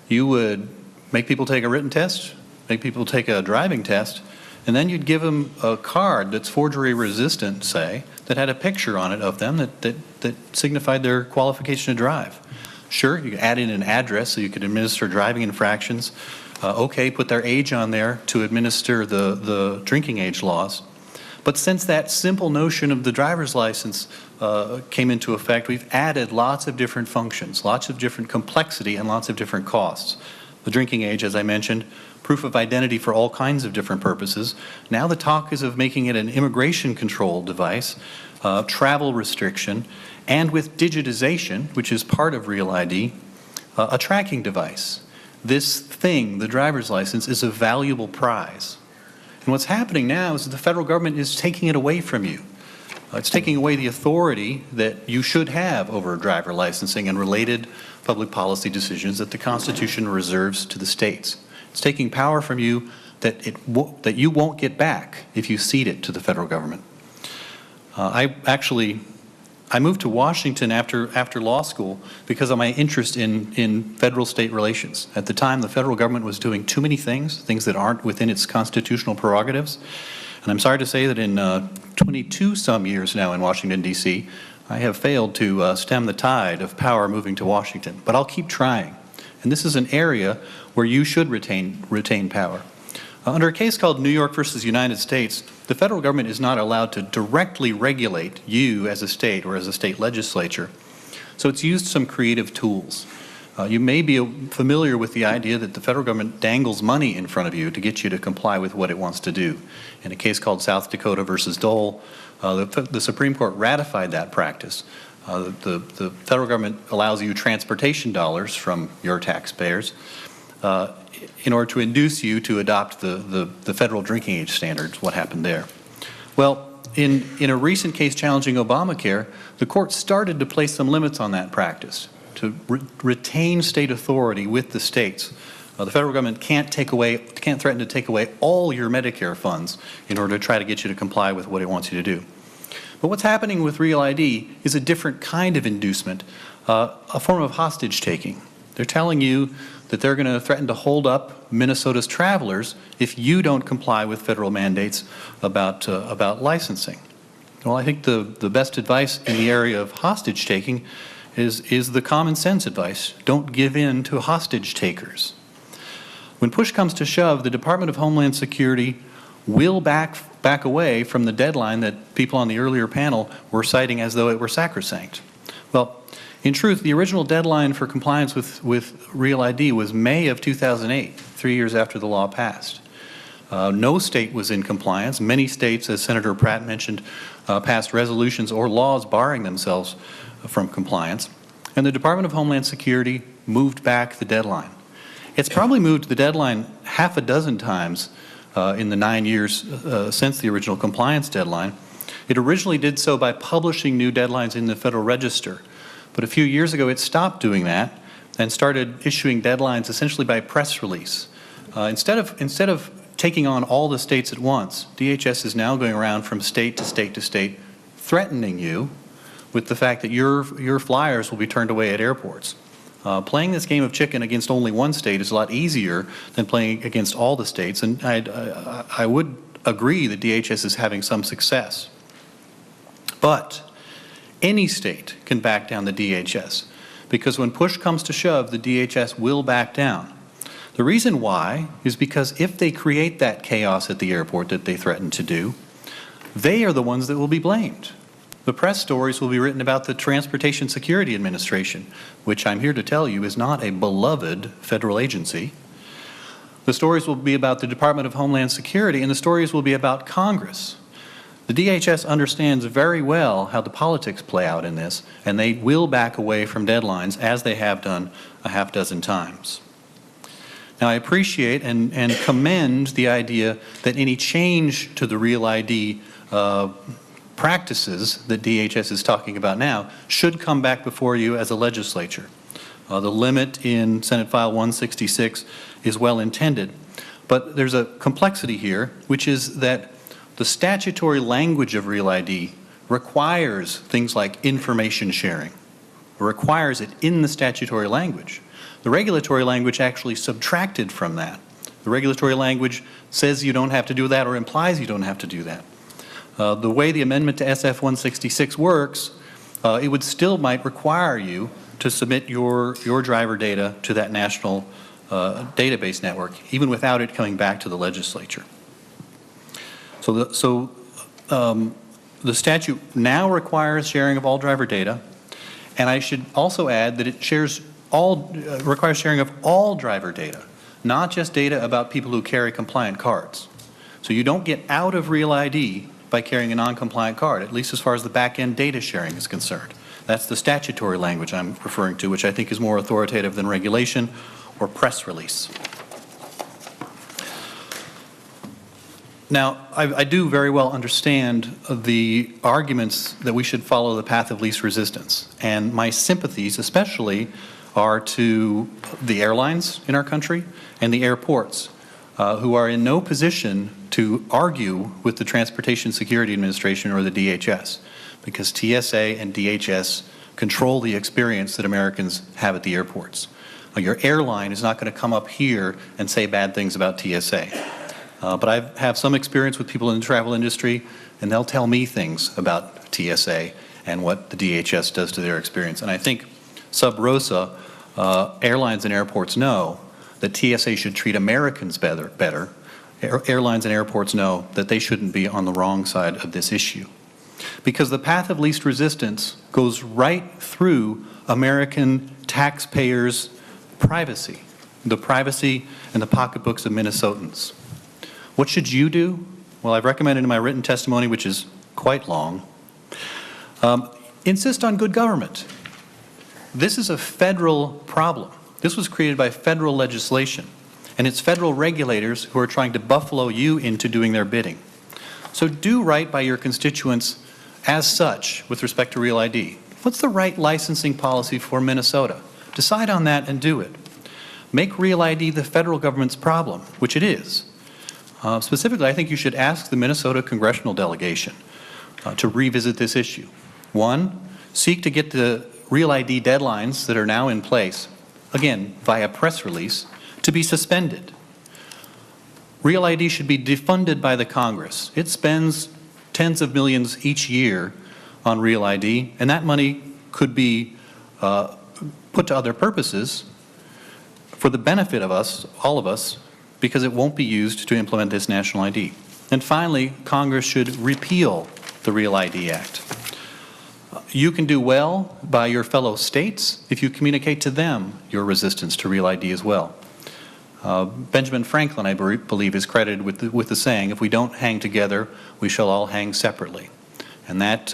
You would make people take a written test, make people take a driving test, and then you'd give them a card that's forgery resistant, say, that had a picture on it of them that signified their qualification to drive. Sure, you could add in an address so you could administer driving infractions. Okay, put their age on there to administer the drinking age laws. But since that simple notion of the driver's license came into effect, we've added lots of different functions, lots of different complexity, and lots of different costs. The drinking age, as I mentioned, proof of identity for all kinds of different purposes. Now the talk is of making it an immigration control device, travel restriction, and with digitization, which is part of Real ID, a tracking device. This thing, the driver's license, is a valuable prize. And what's happening now is that the federal government is taking it away from you. It's taking away the authority that you should have over driver licensing and related public policy decisions that the Constitution reserves to the states. It's taking power from you that you won't get back if you cede it to the federal government. I moved to Washington after law school because of my interest in federal-state relations. At the time, the federal government was doing too many things that aren't within its constitutional prerogatives. And I'm sorry to say that in 22 some years now in Washington, D.C., I have failed to stem the tide of power moving to Washington. But I'll keep trying. And this is an area where you should retain power. Under a case called New York versus United States, the federal government is not allowed to directly regulate you as a state or as a state legislature. So it's used some creative tools. You may be familiar with the idea that the federal government dangles money in front of you to get you to comply with what it wants to do. In a case called South Dakota versus Dole, the Supreme Court ratified that practice. The federal government allows you transportation dollars from your taxpayers in order to induce you to adopt the federal drinking age standards. What happened there? Well, in a recent case challenging Obamacare, the court started to place some limits on that practice to retain state authority with the states. The federal government can't threaten to take away all your Medicare funds in order to try to get you to comply with what it wants you to do. But what's happening with Real ID is a different kind of inducement, a form of hostage taking. They're telling you that they're going to threaten to hold up Minnesota's travelers if you don't comply with federal mandates about licensing. Well, I think the best advice in the area of hostage taking is the common sense advice. Don't give in to hostage takers. When push comes to shove, the Department of Homeland Security will back away from the deadline that people on the earlier panel were citing as though it were sacrosanct. Well, in truth, the original deadline for compliance with Real ID was May of 2008, 3 years after the law passed. No state was in compliance. Many states, as Senator Pratt mentioned, passed resolutions or laws barring themselves from compliance. And the Department of Homeland Security moved back the deadline. It's probably moved the deadline half a dozen times in the 9 years since the original compliance deadline. It originally did so by publishing new deadlines in the Federal Register. But a few years ago, it stopped doing that and started issuing deadlines essentially by press release. Instead of taking on all the states at once, DHS is now going around from state to state to state, threatening you with the fact that your flyers will be turned away at airports. Playing this game of chicken against only one state is a lot easier than playing against all the states, and I would agree that DHS is having some success. But any state can back down the DHS, because when push comes to shove, the DHS will back down. The reason why is because if they create that chaos at the airport that they threaten to do, they are the ones that will be blamed. The press stories will be written about the Transportation Security Administration, which I'm here to tell you is not a beloved federal agency. The stories will be about the Department of Homeland Security, and the stories will be about Congress. The DHS understands very well how the politics play out in this, and they will back away from deadlines as they have done a half dozen times. Now, I appreciate and commend the idea that any change to the Real ID practices that DHS is talking about now should come back before you as a legislature. The limit in Senate File 166 is well intended, but there's a complexity here, which is that the statutory language of Real ID requires things like information sharing. It requires it in the statutory language. The regulatory language actually subtracted from that. The regulatory language says you don't have to do that or implies you don't have to do that. The way the amendment to SF 166 works, it would still might require you to submit your driver data to that national database network, even without it coming back to the legislature. So the statute now requires sharing of all driver data, and I should also add that it requires sharing of all driver data, not just data about people who carry compliant cards. So you don't get out of Real ID by carrying a non-compliant card, at least as far as the back-end data sharing is concerned. That's the statutory language I'm referring to, which I think is more authoritative than regulation or press release. Now, I do very well understand the arguments that we should follow the path of least resistance. And my sympathies especially are to the airlines in our country and the airports, who are in no position to argue with the Transportation Security Administration or the DHS, because TSA and DHS control the experience that Americans have at the airports. Your airline is not going to come up here and say bad things about TSA. But I have some experience with people in the travel industry, and they'll tell me things about TSA and what the DHS does to their experience. And I think sub rosa, airlines and airports know that TSA should treat Americans better. Airlines and airports know that they shouldn't be on the wrong side of this issue. Because the path of least resistance goes right through American taxpayers' privacy, the privacy and the pocketbooks of Minnesotans. What should you do? Well, I've recommended in my written testimony, which is quite long, insist on good government. This is a federal problem. This was created by federal legislation, and it's federal regulators who are trying to buffalo you into doing their bidding. So do right by your constituents as such with respect to Real ID. What's the right licensing policy for Minnesota? Decide on that and do it. Make Real ID the federal government's problem, which it is. Specifically, I think you should ask the Minnesota congressional delegation to revisit this issue. One, seek to get the Real ID deadlines that are now in place, again, via press release, to be suspended. Real ID should be defunded by the Congress. It spends tens of millions each year on Real ID, and that money could be put to other purposes for the benefit of us, all of us, because it won't be used to implement this national ID. And finally, Congress should repeal the Real ID Act. You can do well by your fellow states if you communicate to them your resistance to Real ID as well. Benjamin Franklin, I believe, is credited with the saying, if we don't hang together, we shall all hang separately. And that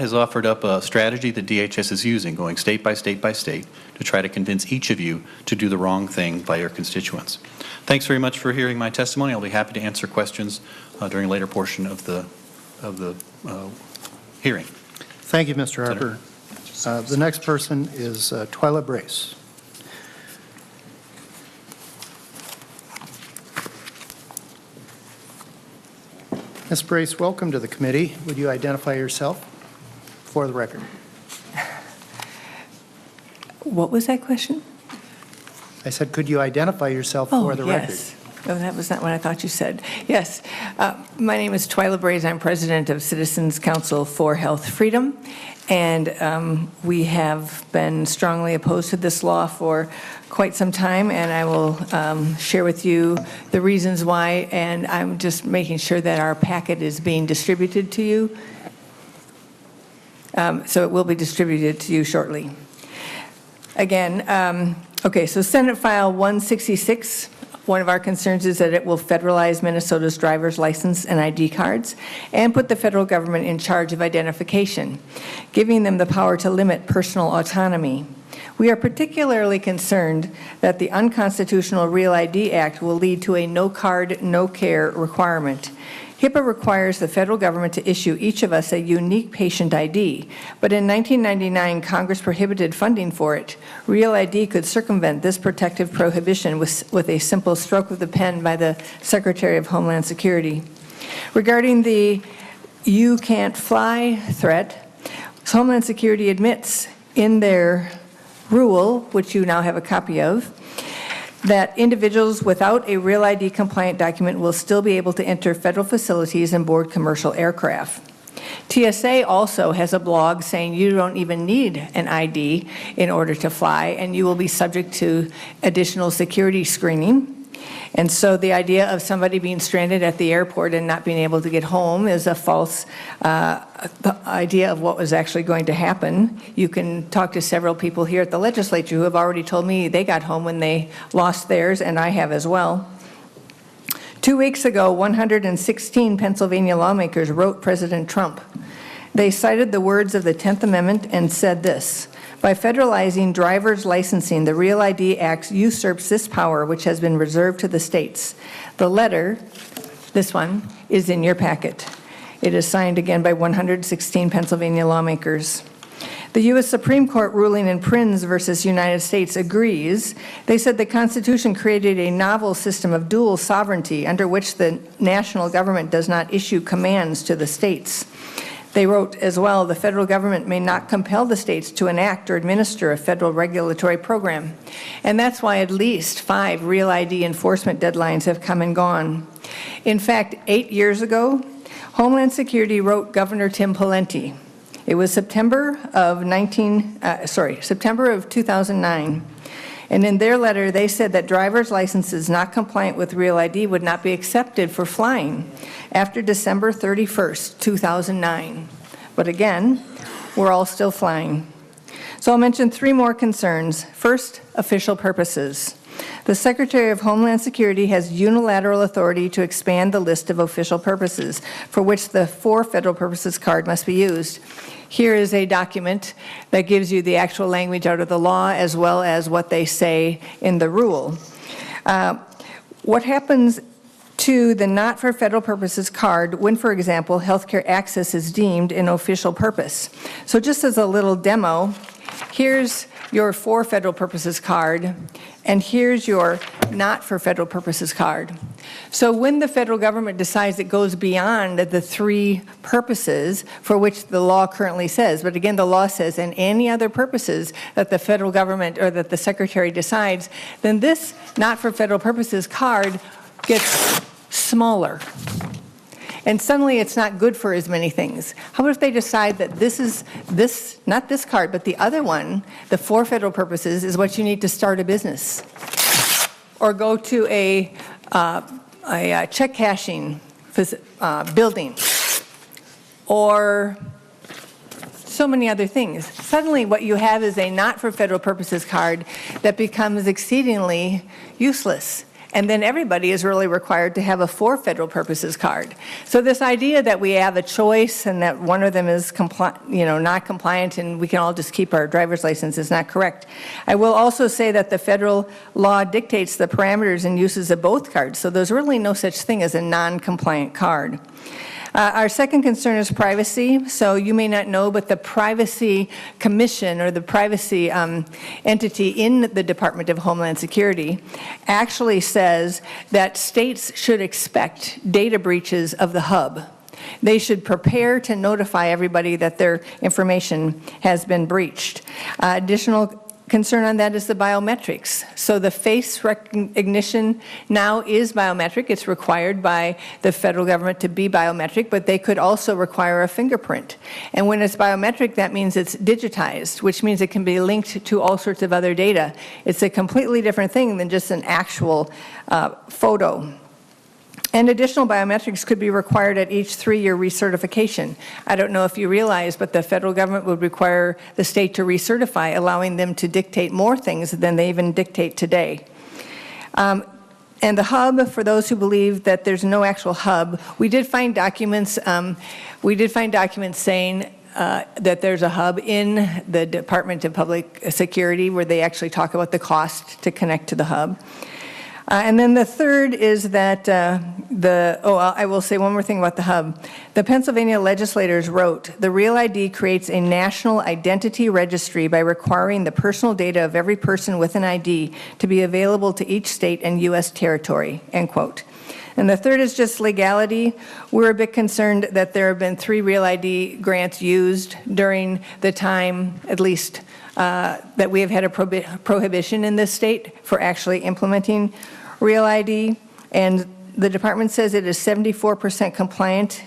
has offered up a strategy that DHS is using, going state by state by state, to try to convince each of you to do the wrong thing by your constituents. Thanks very much for hearing my testimony. I'll be happy to answer questions during a later portion of the hearing. Thank you, Mr. Harper. The next person is Twyla Brace. Ms. Brace, welcome to the committee. Would you identify yourself for the record? What was that question? I said, could you identify yourself for the record? Oh, that was not what I thought you said. Yes. My name is Twyla Brace. I'm president of Citizens Council for Health Freedom. And we have been strongly opposed to this law for quite some time, and I will share with you the reasons why, and I'm just making sure that our packet is being distributed to you. So it will be distributed to you shortly. Again, okay, so Senate File 166, one of our concerns is that it will federalize Minnesota's driver's license and ID cards and put the federal government in charge of identification, giving them the power to limit personal autonomy. We are particularly concerned that the unconstitutional Real ID Act will lead to a no card, no care requirement. HIPAA requires the federal government to issue each of us a unique patient ID, but in 1999, Congress prohibited funding for it. Real ID could circumvent this protective prohibition with a simple stroke of the pen by the Secretary of Homeland Security. Regarding the "you can't fly" threat, Homeland Security admits in their rule, which you now have a copy of, that individuals without a Real ID compliant document will still be able to enter federal facilities and board commercial aircraft. TSA also has a blog saying you don't even need an ID in order to fly, and you will be subject to additional security screening. And so the idea of somebody being stranded at the airport and not being able to get home is a false idea of what was actually going to happen. You can talk to several people here at the legislature who have already told me they got home when they lost theirs, and I have as well. 2 weeks ago, 116 Pennsylvania lawmakers wrote President Trump. They cited the words of the 10th Amendment and said this: by federalizing driver's licensing, the Real ID Act usurps this power, which has been reserved to the states. The letter This one is in your packet. It is signed again by 116 Pennsylvania lawmakers. The U.S. Supreme Court ruling in Prins versus United States agrees. They said the Constitution created a novel system of dual sovereignty under which the national government does not issue commands to the states. They wrote as well, the federal government may not compel the states to enact or administer a federal regulatory program. And that's why at least 5 Real ID enforcement deadlines have come and gone. In fact, 8 years ago, Homeland Security wrote Governor Tim Pawlenty. It was September of 2009. And in their letter, they said that driver's licenses not compliant with Real ID would not be accepted for flying after December 31st, 2009. But again, we're all still flying. So I'll mention 3 more concerns. First, official purposes. The Secretary of Homeland Security has unilateral authority to expand the list of official purposes for which the 4 federal purposes card must be used. Here is a document that gives you the actual language out of the law as well as what they say in the rule. What happens to the not for federal purposes card when, for example, healthcare access is deemed an official purpose? So just as a little demo, here's your for federal purposes card, and here's your not for federal purposes card. So when the federal government decides it goes beyond the 3 purposes for which the law currently says, but again, the law says, and any other purposes that the federal government or that the secretary decides, then this not for federal purposes card gets smaller. And suddenly it's not good for as many things. How about if they decide that not this card, but the other one, the for federal purposes, is what you need to start a business or go to a check cashing building or so many other things. Suddenly what you have is a not for federal purposes card that becomes exceedingly useless. And then everybody is really required to have a for federal purposes card. So this idea that we have a choice and that one of them is not compliant and we can all just keep our driver's license is not correct. I will also say that the federal law dictates the parameters and uses of both cards. So there's really no such thing as a non-compliant card. Our second concern is privacy. So you may not know, but the Privacy Commission or the privacy entity in the Department of Homeland Security actually says that states should expect data breaches of the hub. They should prepare to notify everybody that their information has been breached. Additional concern on that is the biometrics. So the face recognition now is biometric. It's required by the federal government to be biometric, but they could also require a fingerprint. And when it's biometric, that means it's digitized, which means it can be linked to all sorts of other data. It's a completely different thing than just an actual photo. And additional biometrics could be required at each 3-year recertification. I don't know if you realize, but the federal government would require the state to recertify, allowing them to dictate more things than they even dictate today. And the hub, for those who believe that there's no actual hub, we did find documents saying that there's a hub in the Department of Public Security where they actually talk about the cost to connect to the hub. And then the third is that I will say one more thing about the hub. The Pennsylvania legislators wrote, the Real ID creates a national identity registry by requiring the personal data of every person with an ID to be available to each state and U.S. territory, end quote. And the third is just legality. We're a bit concerned that there have been 3 Real ID grants used during the time, at least, that we have had a prohibition in this state for actually implementing Real ID. And the department says it is 74% compliant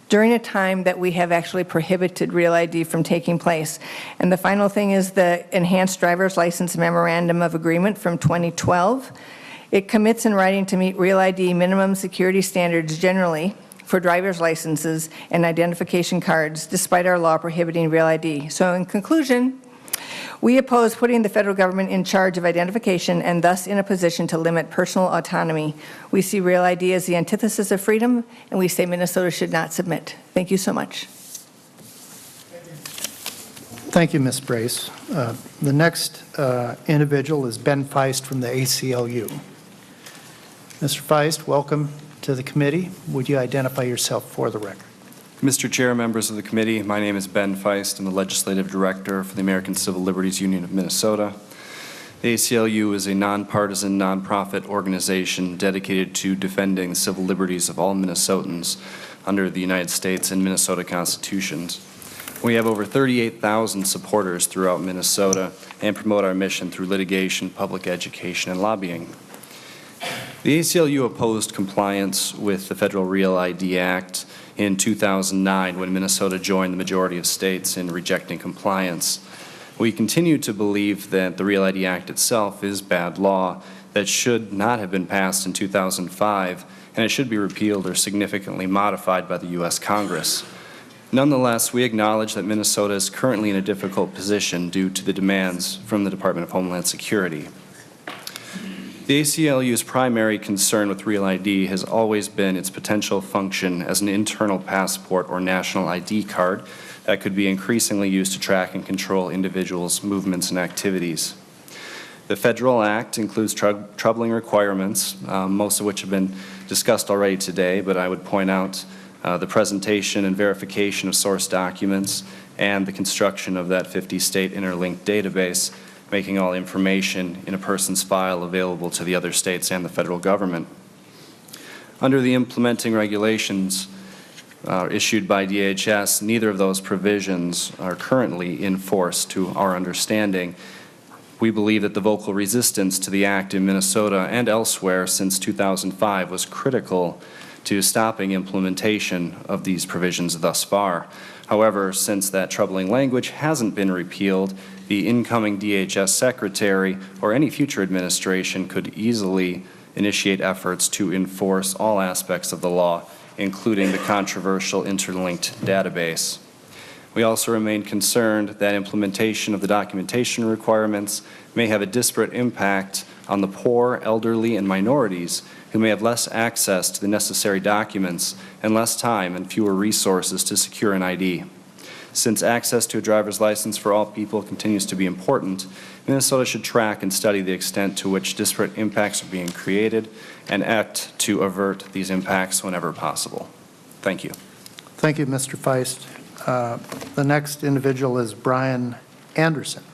during a time that we have actually prohibited Real ID from taking place. And the final thing is the Enhanced Driver's License Memorandum of Agreement from 2012. It commits in writing to meet Real ID minimum security standards generally for driver's licenses and identification cards, despite our law prohibiting Real ID. So in conclusion, we oppose putting the federal government in charge of identification and thus in a position to limit personal autonomy. We see Real ID as the antithesis of freedom, and we say Minnesota should not submit. Thank you so much. Thank you, Ms. Brace. The next individual is Ben Feist from the ACLU. Mr. Feist, welcome. to the committee. Would you identify yourself for the record? Mr. Chair, members of the committee, my name is Ben Feist. I'm the Legislative Director for the American Civil Liberties Union of Minnesota. The ACLU is a nonpartisan, nonprofit organization dedicated to defending the civil liberties of all Minnesotans under the United States and Minnesota constitutions. We have over 38,000 supporters throughout Minnesota and promote our mission through litigation, public education, and lobbying. The ACLU opposed compliance with the Federal Real ID Act in 2009 when Minnesota joined the majority of states in rejecting compliance. We continue to believe that the Real ID Act itself is bad law that should not have been passed in 2005, and it should be repealed or significantly modified by the U.S. Congress. Nonetheless, we acknowledge that Minnesota is currently in a difficult position due to the demands from the Department of Homeland Security. The ACLU's primary concern with Real ID has always been its potential function as an internal passport or national ID card that could be increasingly used to track and control individuals' movements and activities. The Federal Act includes troubling requirements, most of which have been discussed already today, but I would point out the presentation and verification of source documents and the construction of that 50-state interlinked database, making all information in a person's file available to the other states and the federal government. Under the implementing regulations issued by DHS, neither of those provisions are currently in force to our understanding. We believe that the vocal resistance to the act in Minnesota and elsewhere since 2005 was critical to stopping implementation of these provisions thus far. However, since that troubling language hasn't been repealed, the incoming DHS secretary or any future administration could easily initiate efforts to enforce all aspects of the law, including the controversial interlinked database. We also remain concerned that implementation of the documentation requirements may have a disparate impact on the poor, elderly, and minorities who may have less access to the necessary documents and less time and fewer resources to secure an ID. Since access to a driver's license for all people continues to be important, Minnesota should track and study the extent to which disparate impacts are being created and act to avert these impacts whenever possible. Thank you. Thank you, Mr. Feist. The next individual is Brian Anderson.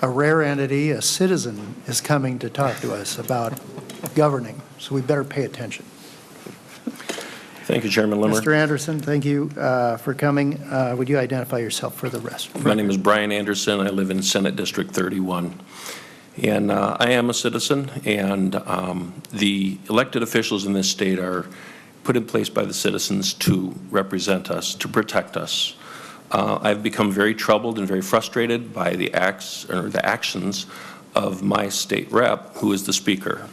A rare entity, a citizen, is coming to talk to us about governing, so we better pay attention. Thank you, Chairman Limmer. Mr. Anderson, thank you for coming. Would you identify yourself for the rest? My name is Brian Anderson. I live in Senate District 31. And I am a citizen, and the elected officials in this state are put in place by the citizens to represent us, to protect us. I've become very troubled and very frustrated by the actions of my state rep, who is the speaker.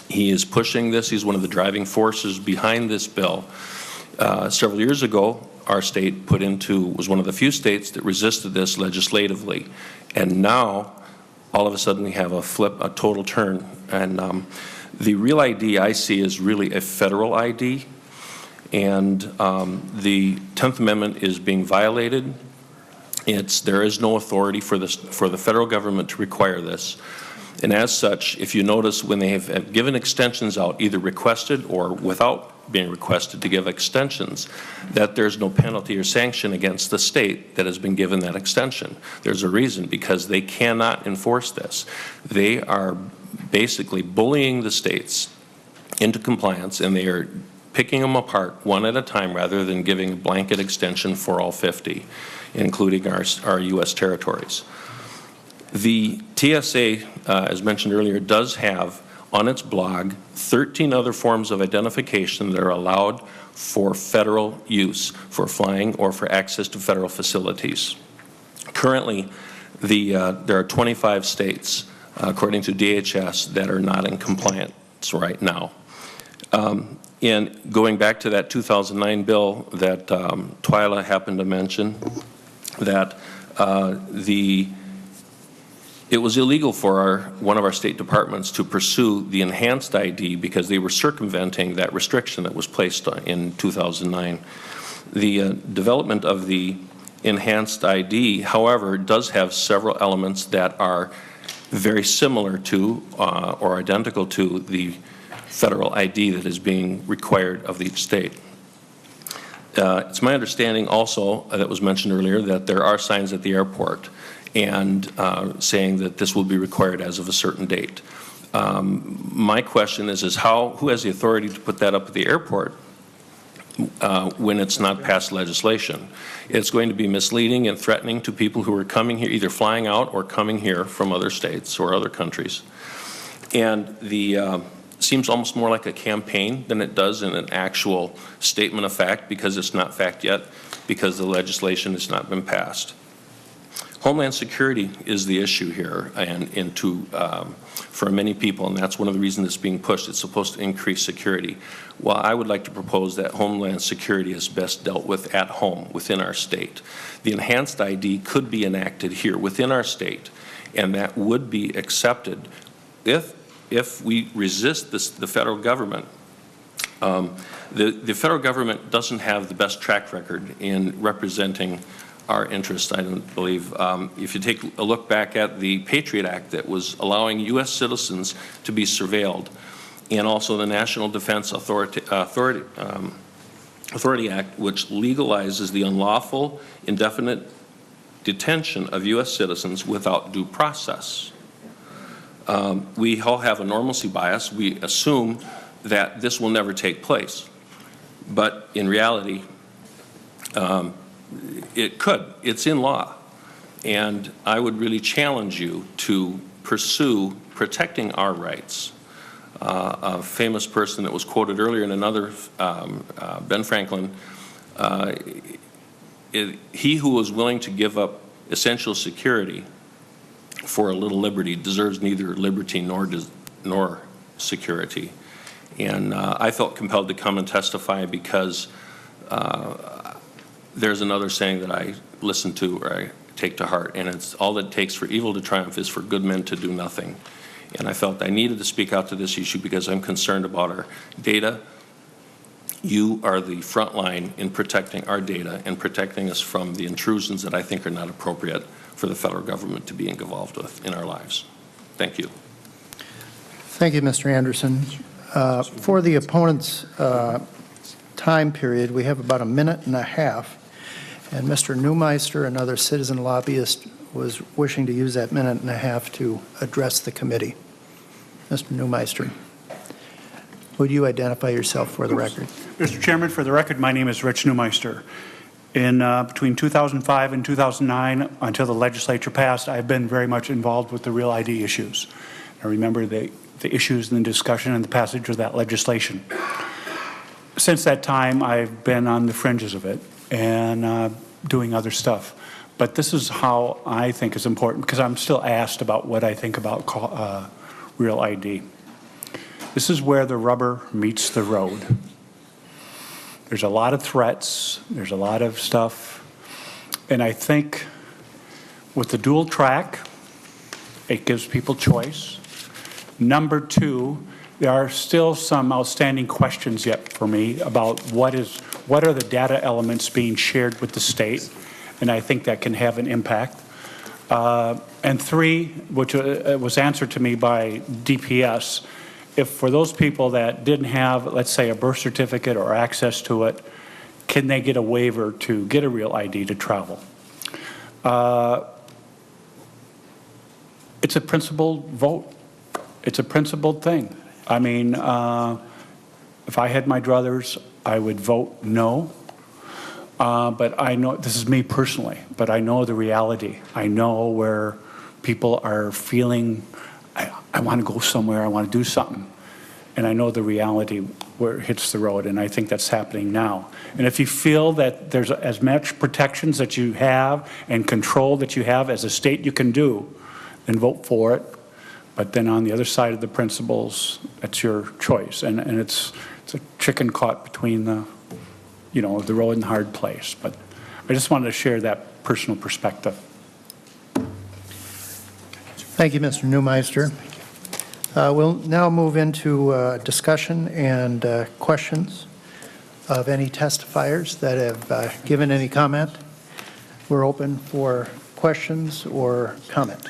He is pushing this. He's one of the driving forces behind this bill. Several years ago, our state was one of the few states that resisted this legislatively. And now, all of a sudden, we have a total turn. And the Real ID I see is really a federal ID. And the 10th Amendment is being violated. There is no authority for the federal government to require this. And as such, if you notice, when they have given extensions out, either requested or without being requested to give extensions, that there's no penalty or sanction against the state that has been given that extension. There's a reason, because they cannot enforce this. They are basically bullying the states into compliance, and they are picking them apart one at a time rather than giving a blanket extension for all 50, including our U.S. territories. The TSA, as mentioned earlier, does have on its blog 13 other forms of identification that are allowed for federal use, for flying or for access to federal facilities. Currently, there are 25 states, according to DHS, that are not in compliance right now. And going back to that 2009 bill that Twyla happened to mention, that it was illegal for one of our state departments to pursue the enhanced ID because they were circumventing that restriction that was placed in 2009. The development of the enhanced ID, however, does have several elements that are very similar to or identical to the federal ID that is being required of each state. It's my understanding also, that was mentioned earlier, that there are signs at the airport and saying that this will be required as of a certain date. My question is who has the authority to put that up at the airport when it's not passed legislation? It's going to be misleading and threatening to people who are coming here, either flying out or coming here from other states or other countries. And the seems almost more like a campaign than it does in an actual statement of fact, because it's not fact yet, because the legislation has not been passed. Homeland Security is the issue here, and for many people, and that's one of the reasons it's being pushed. It's supposed to increase security. Well, I would like to propose that Homeland Security is best dealt with at home, within our state. The enhanced ID could be enacted here within our state, and that would be accepted if we resist the federal government. The federal government doesn't have the best track record in representing our interests, I don't believe. If you take a look back at the Patriot Act that was allowing U.S. citizens to be surveilled, and also the National Defense Authority Act, which legalizes the unlawful, indefinite detention of U.S. citizens without due process. We all have a normalcy bias. We assume that this will never take place. But in reality, it could. It's in law. And I would really challenge you to pursue protecting our rights. A famous person that was quoted earlier in another, Ben Franklin, he who was willing to give up essential security for a little liberty deserves neither liberty nor security. And I felt compelled to come and testify because there's another saying that I listen to or I take to heart, and it's all it takes for evil to triumph is for good men to do nothing. And I felt I needed to speak out to this issue because I'm concerned about our data. You are the front line in protecting our data and protecting us from the intrusions that I think are not appropriate for the federal government to be involved with in our lives. Thank you. Thank you, Mr. Anderson. For the opponent's time period, we have about a minute and a half, and Mr. Neumeister, another citizen lobbyist, was wishing to use that minute and a half to address the committee. Mr. Neumeister, would you identify yourself for the record? Mr. Chairman, for the record, my name is Rich Neumeister. In between 2005 and 2009, until the legislature passed, I've been very much involved with the Real ID issues. I remember the issues and the discussion and the passage of that legislation. Since that time, I've been on the fringes of it and doing other stuff. But this is how I think is important, because I'm still asked about what I think about Real ID. This is where the rubber meets the road. There's a lot of threats, there's a lot of stuff, and I think with the dual track, it gives people choice. Number two, there are still some outstanding questions yet for me about what are the data elements being shared with the state, and I think that can have an impact. And three, which was answered to me by DPS, if for those people that didn't have, let's say, a birth certificate or access to it, can they get a waiver to get a Real ID to travel? It's a principled vote. It's a principled thing. I mean, if I had my druthers, I would vote no. But I know, this is me personally, but I know the reality. I know where people are feeling, I want to go somewhere, I want to do something. And I know the reality where it hits the road, and I think that's happening now. And if you feel that there's as much protections that you have and control that you have as a state you can do, then vote for it. But then on the other side of the principles, that's your choice. And it's a chicken caught between the, the road and the hard place. But I just wanted to share that personal perspective. Thank you, Mr. Neumeister. We'll now move into discussion and questions of any testifiers that have given any comment. We're open for questions or comment.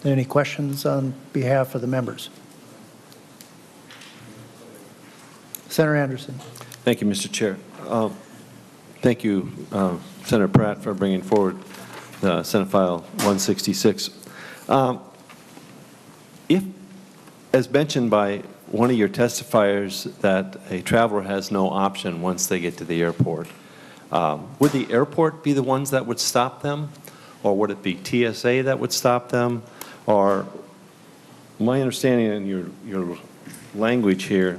Any questions on behalf of the members? Senator Anderson. Thank you, Mr. Chair. Thank you, Senator Pratt, for bringing forward Senate File 166. If, as mentioned by one of your testifiers, that a traveler has no option once they get to the airport, would the airport be the ones that would stop them? Or would it be TSA that would stop them? Or my understanding in your language here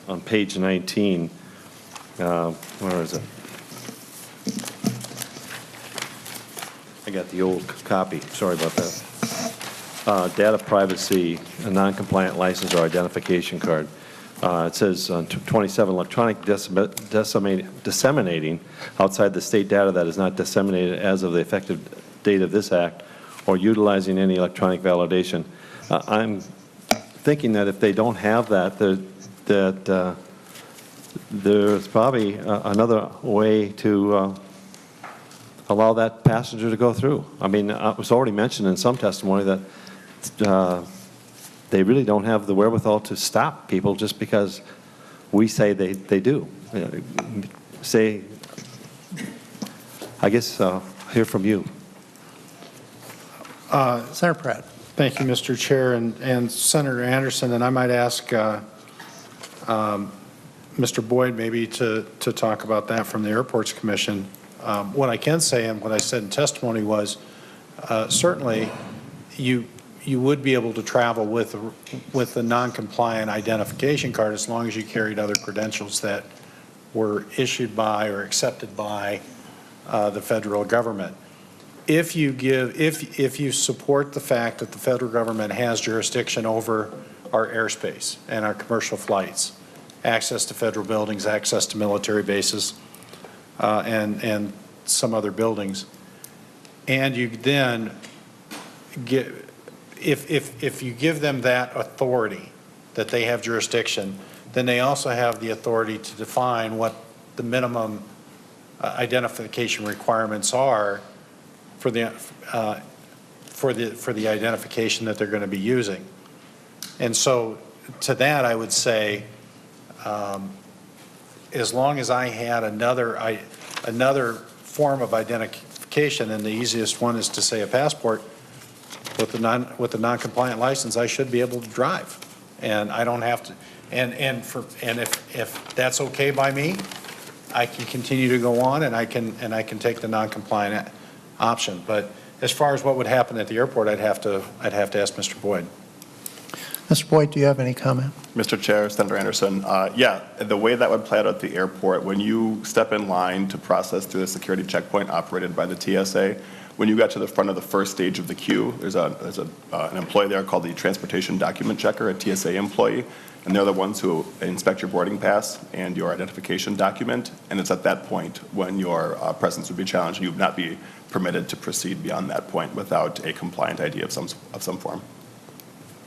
on page 19, where is it? I got the old copy, sorry about that. Data privacy, a non-compliant license or identification card. It says on 27, electronic disseminating outside the state data that is not disseminated as of the effective date of this act or utilizing any electronic validation. I'm thinking that if they don't have that, there's probably another way to allow that passenger to go through. I mean, it was already mentioned in some testimony that they really don't have the wherewithal to stop people just because we say they do. Say, I guess, hear from you. Senator Pratt. Thank you, Mr. Chair, and Senator Anderson, and I might ask Mr. Boyd maybe to talk about that from the Airports Commission. What I can say and what I said in testimony was certainly you would be able to travel with the non-compliant identification card as long as you carried other credentials that were issued by or accepted by the federal government. If you support the fact that the federal government has jurisdiction over our airspace and our commercial flights, access to federal buildings, access to military bases, and some other buildings, and you then if you give them that authority, that they have jurisdiction, then they also have the authority to define what the minimum identification requirements are for the identification that they're going to be using. And so to that I would say, as long as I had another form of identification, and the easiest one is to say a passport, with the non-compliant license, I should be able to drive, and I don't have to. And if that's okay by me, I can continue to go on, and I can take the non-compliant option. But as far as what would happen at the airport, I'd have to ask Mr. Boyd. Mr. Boyd, do you have any comment? Mr. Chair, Senator Anderson, yeah, the way that would play out at the airport, when you step in line to process through the security checkpoint operated by the TSA, when you got to the front of the first stage of the queue, there's an employee there called the Transportation Document Checker, a TSA employee, and they're the ones who inspect your boarding pass and your identification document, and it's at that point when your presence would be challenged, and you would not be permitted to proceed beyond that point without a compliant ID of some form.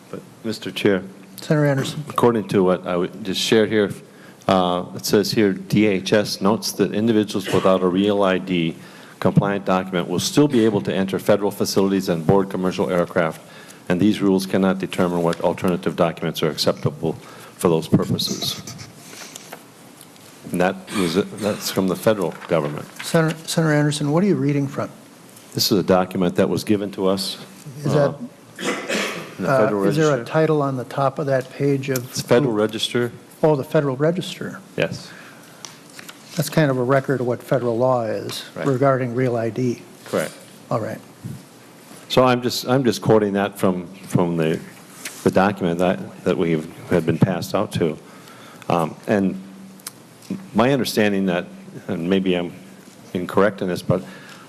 But, Mr. Chair. Senator Anderson. According to what I just shared here, it says here, DHS notes that individuals without a real ID compliant document will still be able to enter federal facilities and board commercial aircraft, and these rules cannot determine what alternative documents are acceptable for those purposes. And that's from the federal government. Senator Anderson, what are you reading from? This is a document that was given to us. Is that in the Federal is there a Register. title on the top of that page of? It's Federal Register. Oh, the Federal Register. Yes. That's kind of a record of what federal law is regarding real ID. Correct. All right. So I'm just quoting that from the document that we had been passed out to, and my understanding that, and maybe I'm incorrect in this, but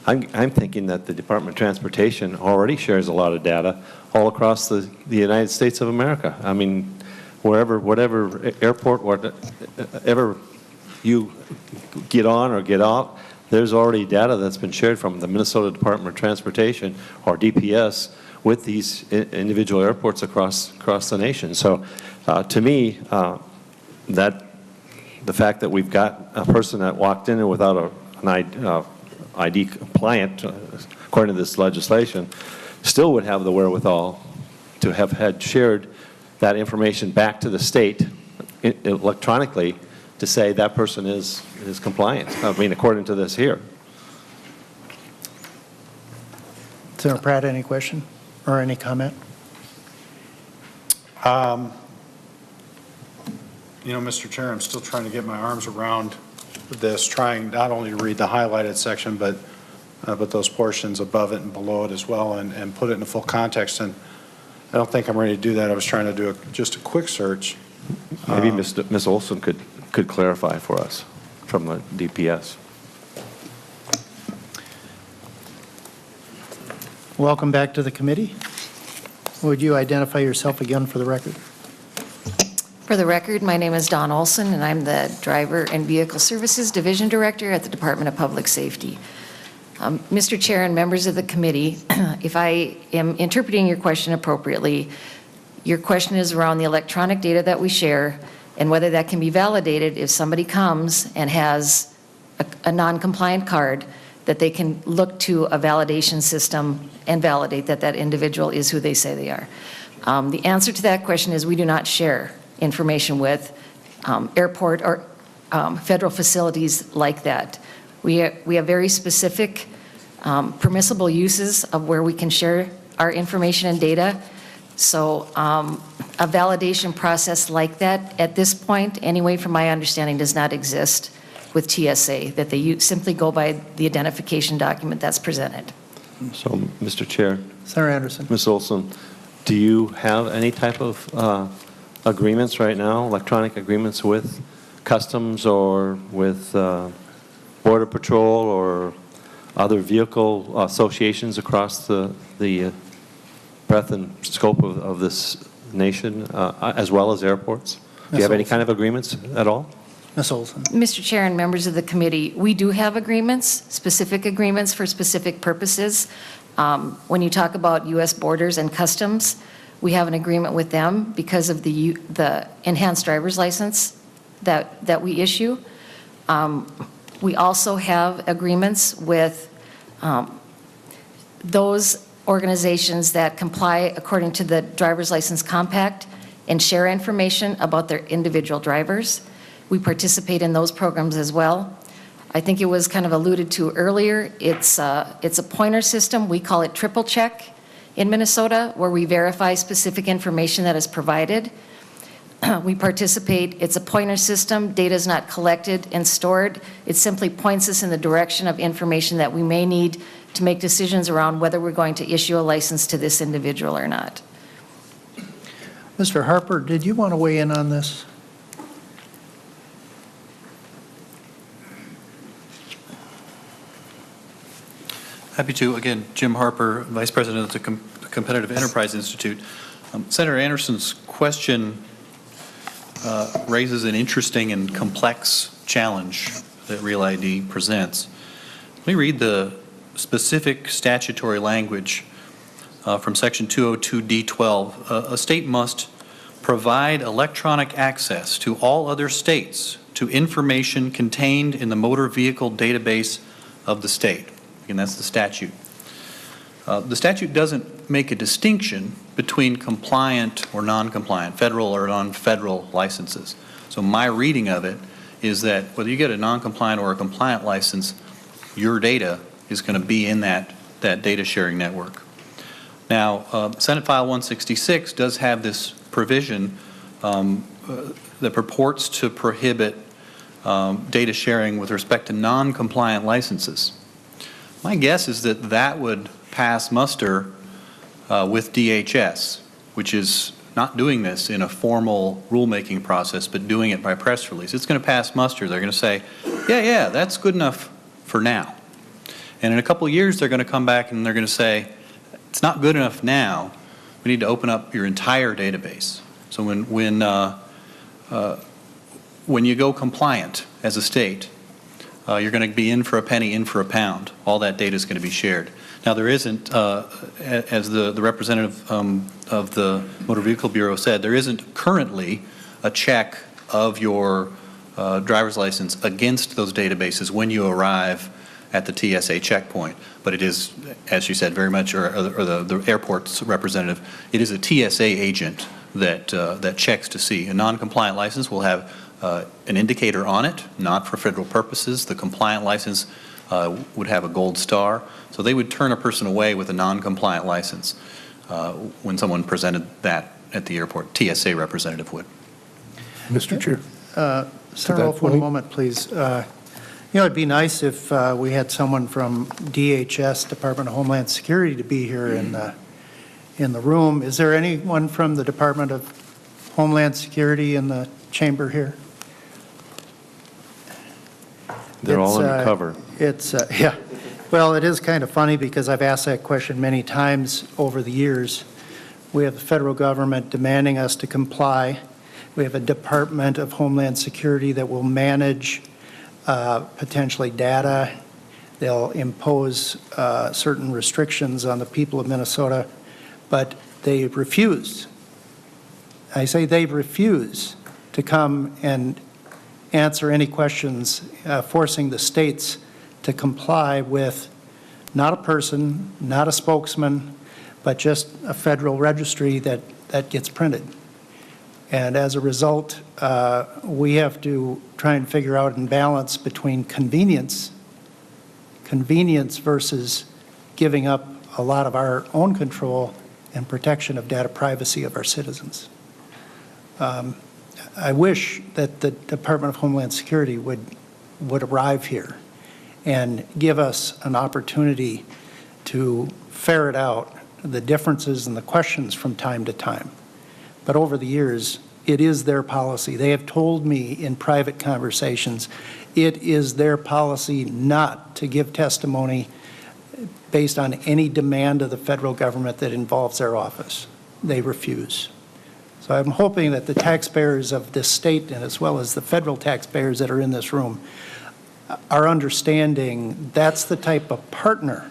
I'm thinking that the Department of Transportation already shares a lot of data all across the United States of America. I mean, whatever airport, whatever you get on or get out, there's already data that's been shared from the Minnesota Department of Transportation, or DPS, with these individual airports across the nation. So to me, that the fact that we've got a person that walked in there without an ID compliant, according to this legislation, still would have the wherewithal to have had shared that information back to the state electronically to say that person is compliant, I mean, according to this here. Senator Pratt, any question or any comment? You know, Mr. Chair, I'm still trying to get my arms around this, trying not only to read the highlighted section, but those portions above it and below it as well, and put it in a full context. And I don't think I'm ready to do that. I was trying to do just a quick search. Maybe Ms. Olson could clarify for us from the DPS. Welcome back to the committee. Would you identify yourself again for the record? For the record, my name is Dawn Olson, and I'm the Driver and Vehicle Services Division Director at the Department of Public Safety. Mr. Chair and members of the committee, if I am interpreting your question appropriately, your question is around the electronic data that we share and whether that can be validated if somebody comes and has a non-compliant card, that they can look to a validation system and validate that that individual is who they say they are. The answer to that question is we do not share information with airport or federal facilities like that. We have very specific permissible uses of where we can share our information and data. So a validation process like that at this point, anyway, from my understanding, does not exist with TSA, that they simply go by the identification document that's presented. So, Mr. Chair. Senator Anderson. Ms. Olson, do you have any type of agreements right now, electronic agreements with Customs or with Border Patrol or other vehicle associations across the breadth and scope of this nation, as well as airports? Do you have any kind of agreements at all? Ms. Olson. Mr. Chair and members of the committee, we do have agreements, specific agreements for specific purposes. When you talk about U.S. borders and customs, we have an agreement with them because of the enhanced driver's license that we issue. We also have agreements with those organizations that comply according to the driver's license compact and share information about their individual drivers. We participate in those programs as well. I think it was kind of alluded to earlier. It's a pointer system. We call it triple check in Minnesota, where we verify specific information that is provided. We participate. It's a pointer system. Data is not collected and stored. It simply points us in the direction of information that we may need to make decisions around whether we're going to issue a license to this individual or not. Mr. Harper, did you want to weigh in on this? Happy to. Again, Jim Harper, Vice President of the Competitive Enterprise Institute. Senator Anderson's question raises an interesting and complex challenge that Real ID presents. Let me read the specific statutory language from Section 202D12. A state must provide electronic access to all other states to information contained in the motor vehicle database of the state. And that's the statute. The statute doesn't make a distinction between compliant or non-compliant, federal or non-federal licenses. So my reading of it is that whether you get a non-compliant or a compliant license, your data is going to be in that data sharing network. Now, Senate File 166 does have this provision that purports to prohibit data sharing with respect to non-compliant licenses. My guess is that that would pass muster with DHS, which is not doing this in a formal rulemaking process, but doing it by press release. It's going to pass muster. They're going to say, yeah, that's good enough for now. And in a couple of years, they're going to come back and they're going to say, it's not good enough now. We need to open up your entire database. So when you go compliant as a state, you're going to be in for a penny, in for a pound. All that data is going to be shared. Now, there isn't, as the representative of the Motor Vehicle Bureau said, there isn't currently a check of your driver's license against those databases when you arrive at the TSA checkpoint. But it is, as you said, very much, or the airport's representative, it is a TSA agent that checks to see. A non-compliant license will have an indicator on it, not for federal purposes. The compliant license would have a gold star. So they would turn a person away with a non-compliant license when someone presented that at the airport. TSA representative would. Mr. Chair. Senator Wolf, one moment, please. It'd be nice if we had someone from DHS, Department of Homeland Security, to be here in the room. Is there anyone from the Department of Homeland Security in the chamber here? They're all undercover. Yeah. Well, it is kind of funny because I've asked that question many times over the years. We have the federal government demanding us to comply. We have a Department of Homeland Security that will manage potentially data. They'll impose certain restrictions on the people of Minnesota, but they refuse. I say they refuse to come and answer any questions, forcing the states to comply with not a person, not a spokesman, but just a federal registry that gets printed. And as a result, we have to try and figure out and balance between convenience versus giving up a lot of our own control and protection of data privacy of our citizens. I wish that the Department of Homeland Security would arrive here and give us an opportunity to ferret out the differences and the questions from time to time. But over the years, it is their policy. They have told me in private conversations, it is their policy not to give testimony based on any demand of the federal government that involves their office. They refuse. So I'm hoping that the taxpayers of this state, and as well as the federal taxpayers that are in this room, are understanding that's the type of partner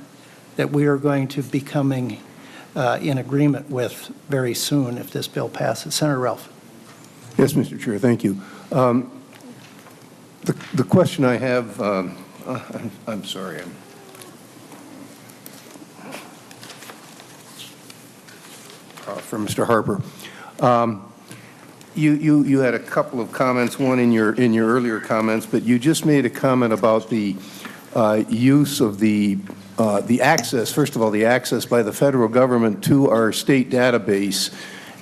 that we are going to be coming in agreement with very soon if this bill passes. Senator Ralph. Yes, Mr. Chair, thank you. The question I have, I'm sorry. For Mr. Harper. You had a couple of comments, one in your earlier comments, but you just made a comment about the use of the access, first of all, the access by the federal government to our state database,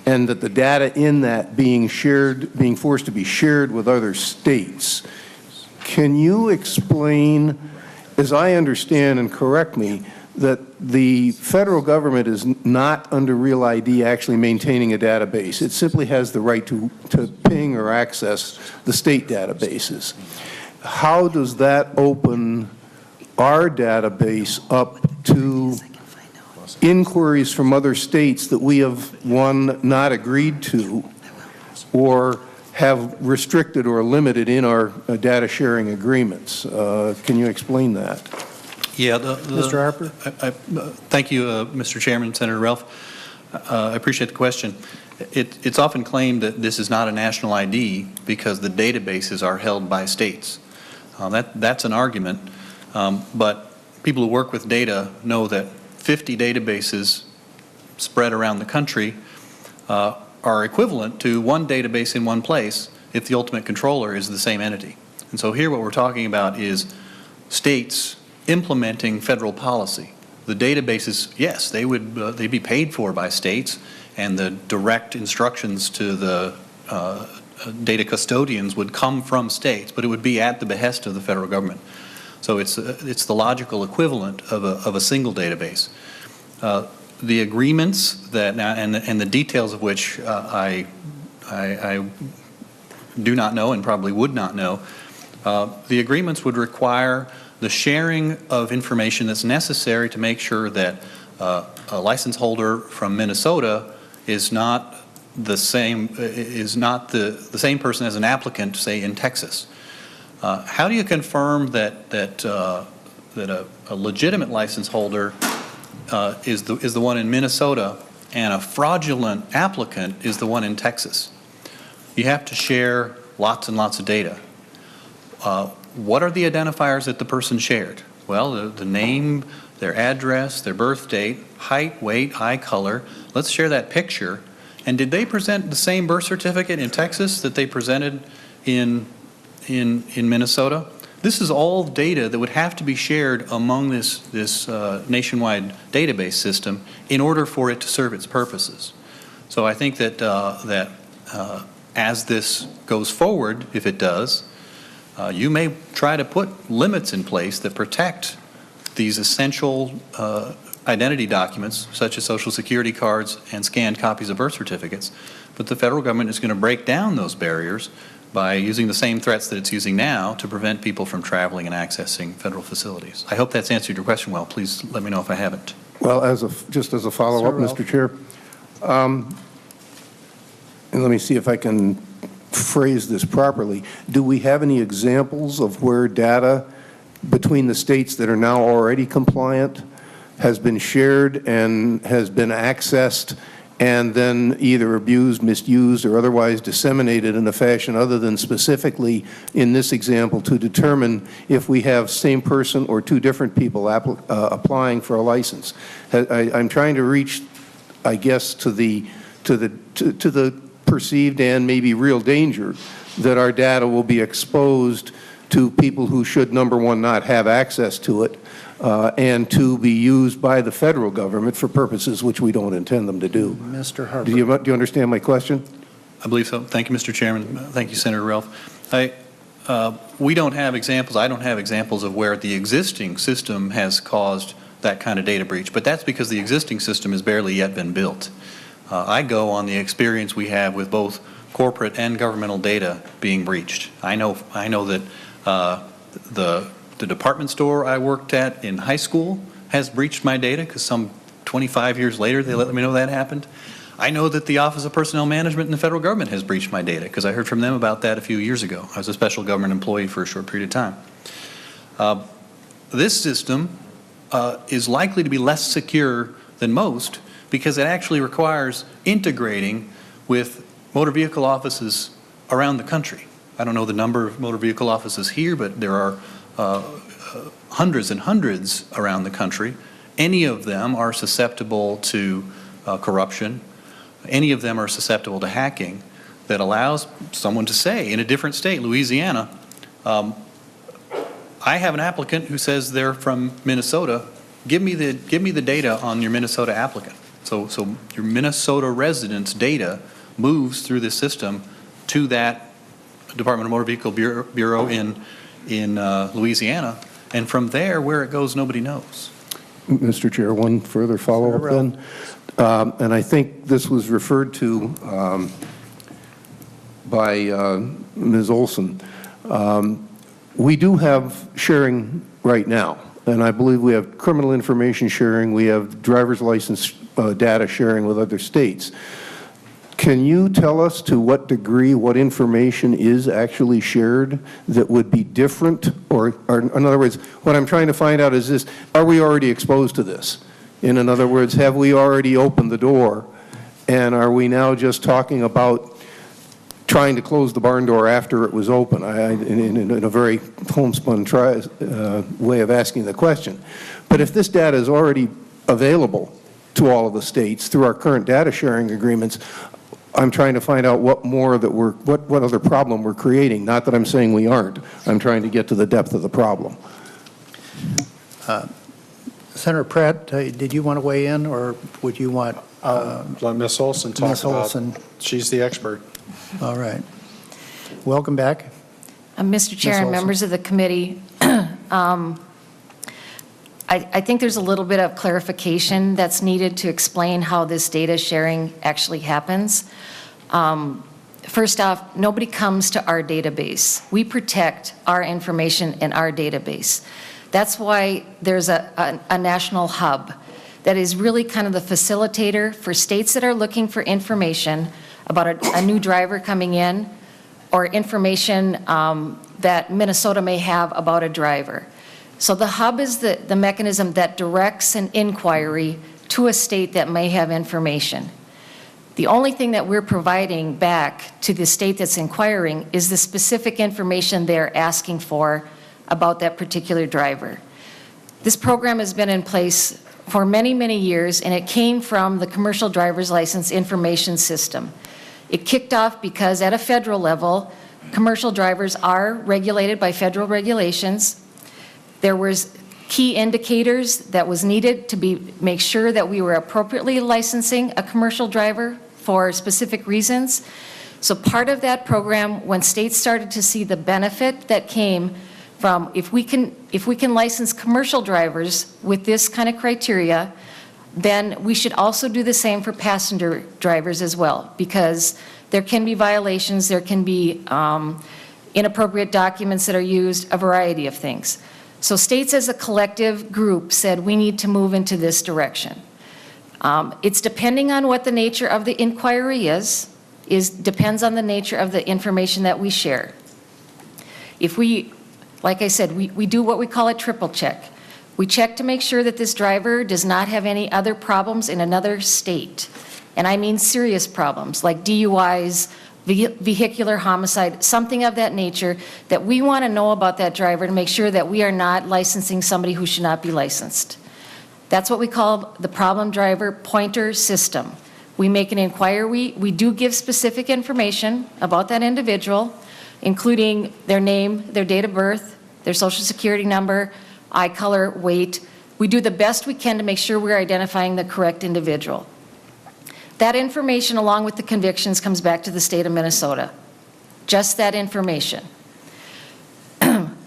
and that the data in that being forced to be shared with other states. Can you explain, as I understand, and correct me, that the federal government is not under Real ID actually maintaining a database? It simply has the right to ping or access the state databases. How does that open our database up to inquiries from other states that we have, one, not agreed to, or have restricted or limited in our data sharing agreements? Can you explain that? Yeah, Mr. Harper? Thank you, Mr. Chairman, Senator Ralph. I appreciate the question. It's often claimed that this is not a national ID because the databases are held by states. That's an argument, but people who work with data know that 50 databases spread around the country are equivalent to one database in one place if the ultimate controller is the same entity. And so here what we're talking about is states implementing federal policy. The databases, yes, they'd be paid for by states, and the direct instructions to the data custodians would come from states, but it would be at the behest of the federal government. So it's the logical equivalent of a single database. The agreements that and the details of which I do not know and probably would not know, the agreements would require the sharing of information that's necessary to make sure that a license holder from Minnesota is not the same person as an applicant, say, in Texas. How do you confirm that a legitimate license holder is the one in Minnesota and a fraudulent applicant is the one in Texas? You have to share lots and lots of data. What are the identifiers that the person shared? Well, the name, their address, their birth date, height, weight, eye color. Let's share that picture. And did they present the same birth certificate in Texas that they presented in Minnesota? This is all data that would have to be shared among this nationwide database system in order for it to serve its purposes. So I think that as this goes forward, if it does, you may try to put limits in place that protect these essential identity documents, such as Social Security cards and scanned copies of birth certificates. But the federal government is going to break down those barriers by using the same threats that it's using now to prevent people from traveling and accessing federal facilities. I hope that's answered your question well. Please let me know if I haven't. Well, just as a follow-up, Mr. Chair, and let me see if I can phrase this properly. Do we have any examples of where data between the states that are now already compliant has been shared and has been accessed and then either abused, misused, or otherwise disseminated in a fashion other than specifically in this example to determine if we have same person or two different people applying for a license? I'm trying to reach, I guess, to the perceived and maybe real danger that our data will be exposed to people who should, number one, not have access to it, and to be used by the federal government for purposes which we don't intend them to do. Mr. Harper. Do you understand my question? I believe so. Thank you, Mr. Chairman. Thank you, Senator Ralph. We don't have examples. I don't have examples of where the existing system has caused that kind of data breach, but that's because the existing system has barely yet been built. I go on the experience we have with both corporate and governmental data being breached. I know that the department store I worked at in high school has breached my data because some 25 years later they let me know that happened. I know that the Office of Personnel Management in the federal government has breached my data because I heard from them about that a few years ago. I was a special government employee for a short period of time. This system is likely to be less secure than most because it actually requires integrating with motor vehicle offices around the country. I don't know the number of motor vehicle offices here, but there are hundreds and hundreds around the country. Any of them are susceptible to corruption. Any of them are susceptible to hacking that allows someone to say in a different state, Louisiana, I have an applicant who says they're from Minnesota. Give me the data on your Minnesota applicant. So your Minnesota residents' data moves through this system to that Department of Motor Vehicle Bureau in Louisiana, and from there, where it goes, nobody knows. Mr. Chair, one further follow-up then. And I think this was referred to by Ms. Olson. We do have sharing right now, and I believe we have criminal information sharing, we have driver's license data sharing with other states. Can you tell us to what degree what information is actually shared that would be different? Or in other words, what I'm trying to find out is this, are we already exposed to this? In other words, have we already opened the door? And are we now just talking about trying to close the barn door after it was open? In a very homespun way of asking the question. But if this data is already available to all of the states through our current data sharing agreements, I'm trying to find out what more that what other problem we're creating. Not that I'm saying we aren't. I'm trying to get to the depth of the problem. Senator Pratt, did you want to weigh in, or would you want? Let Ms. Olson talk Ms. Olson. She's the expert. All right. Welcome back. Mr. Chair and members of the committee, I think there's a little bit of clarification that's needed to explain how this data sharing actually happens. First off, nobody comes to our database. We protect our information in our database. That's why there's a national hub that is really kind of the facilitator for states that are looking for information about a new driver coming in, or information that Minnesota may have about a driver. So the hub is the mechanism that directs an inquiry to a state that may have information. The only thing that we're providing back to the state that's inquiring is the specific information they're asking for about that particular driver. This program has been in place for many, many years, and it came from the Commercial Driver's License Information System. It kicked off because at a federal level, commercial drivers are regulated by federal regulations. There was key indicators that was needed to make sure that we were appropriately licensing a commercial driver for specific reasons. So part of that program, when states started to see the benefit that came from if we can license commercial drivers with this kind of criteria, then we should also do the same for passenger drivers as well, because there can be violations, there can be inappropriate documents that are used, a variety of things. So states as a collective group said we need to move into this direction. It's depending on what the nature of the inquiry depends on the nature of the information that we share. If we, like I said, we do what we call a triple check. We check to make sure that this driver does not have any other problems in another state. And I mean serious problems like DUIs, vehicular homicide, something of that nature that we want to know about that driver to make sure that we are not licensing somebody who should not be licensed. That's what we call the problem driver pointer system. We make an inquiry. We do give specific information about that individual, including their name, their date of birth, their social security number, eye color, weight. We do the best we can to make sure we're identifying the correct individual. That information, along with the convictions, comes back to the state of Minnesota. Just that information.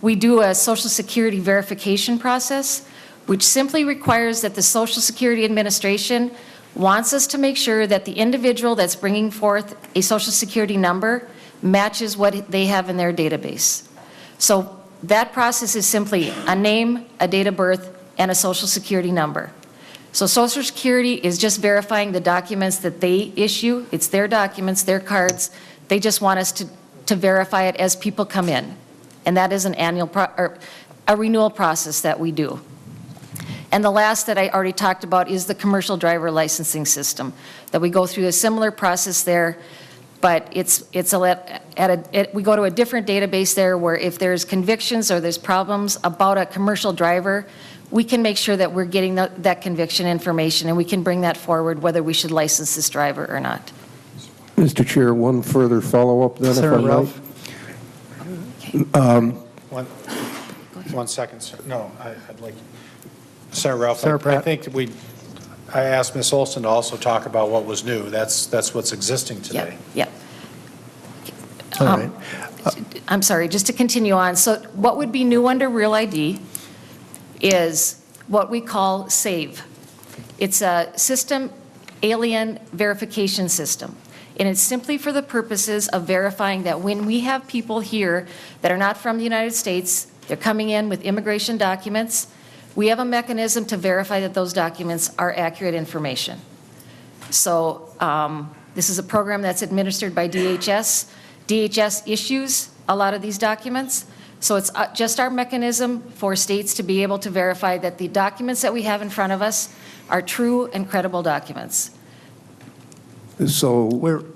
We do a Social Security verification process, which simply requires that the Social Security Administration wants us to make sure that the individual that's bringing forth a Social Security number matches what they have in their database. So that process is simply a name, a date of birth, and a Social Security number. So Social Security is just verifying the documents that they issue. It's their documents, their cards. They just want us to verify it as people come in. And that is an annual a renewal process that we do. And the last that I already talked about is the commercial driver licensing system, that we go through a similar process there, but we go to a different database there where if there's convictions or there's problems about a commercial driver, we can make sure that we're getting that conviction information and we can bring that forward whether we should license this driver or not. Mr. Chair, one further follow-up then, if I might. 1 second, sir. No, I'd like, Senator Ralph, Senator Pratt. I think I asked Ms. Olson to also talk about what was new. That's what's existing today. Yep. All right. I'm sorry, just to continue on. So what would be new under Real ID is what we call SAVE. It's a system alien verification system. And it's simply for the purposes of verifying that when we have people here that are not from the United States, they're coming in with immigration documents, we have a mechanism to verify that those documents are accurate information. So this is a program that's administered by DHS. DHS issues a lot of these documents. So it's just our mechanism for states to be able to verify that the documents that we have in front of us are true and credible documents. So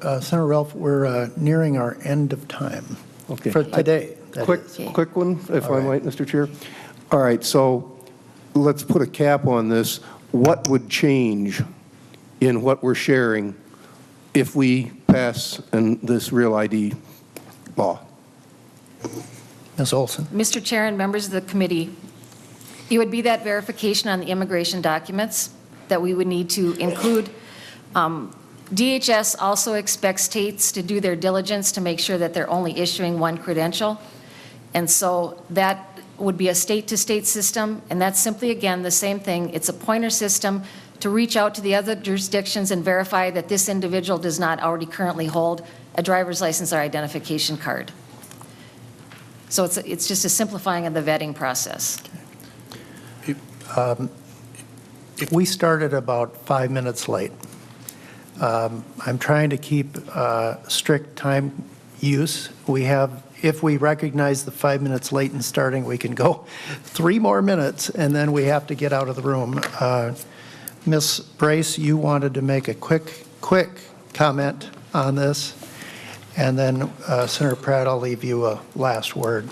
Senator Ralph, we're nearing our end of time for today. Quick one, if I might, Mr. Chair. All right, so let's put a cap on this. What would change in what we're sharing if we pass this Real ID law? Ms. Olson. Mr. Chair and members of the committee, it would be that verification on the immigration documents that we would need to include. DHS also expects states to do their diligence to make sure that they're only issuing one credential. And so that would be a state-to-state system, and that's simply, again, the same thing. It's a pointer system to reach out to the other jurisdictions and verify that this individual does not already currently hold a driver's license or identification card. So it's just a simplifying of the vetting process. We started about 5 minutes late. I'm trying to keep strict time use. If we recognize the 5 minutes late in starting, we can go 3 more minutes, and then we have to get out of the room. Ms. Brace, you wanted to make a quick comment on this, and then Senator Pratt, I'll leave you a last word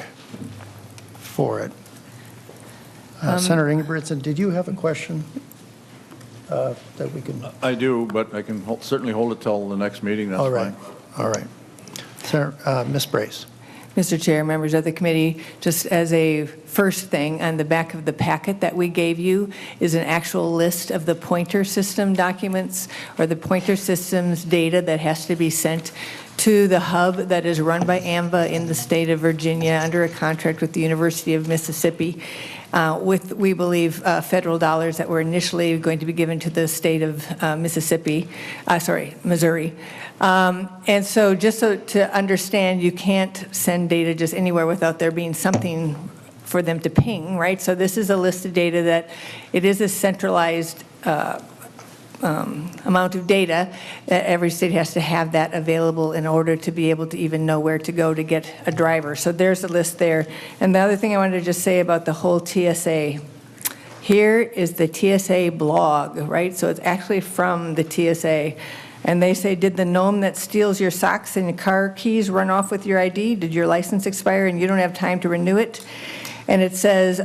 for it. Senator Ingebrigtsen, did you have a question that we can? I do, but I can certainly hold it till the next meeting, that's All right, fine. all right. Senator, Ms. Brace. Mr. Chair, members of the committee, just as a first thing, on the back of the packet that we gave you is an actual list of the pointer system documents or the pointer systems data that has to be sent to the hub that is run by AMVA in the state of Virginia under a contract with the University of Mississippi with, we believe, federal dollars that were initially going to be given to the state of Missouri. And so just so to understand, you can't send data just anywhere without there being something for them to ping, right? So this is a list of data that it is a centralized amount of data that every state has to have that available in order to be able to even know where to go to get a driver. So there's a list there. And the other thing I wanted to just say about the whole TSA, here is the TSA blog, right? So it's actually from the TSA. And they say, did the gnome that steals your socks and your car keys run off with your ID? Did your license expire and you don't have time to renew it? And it says,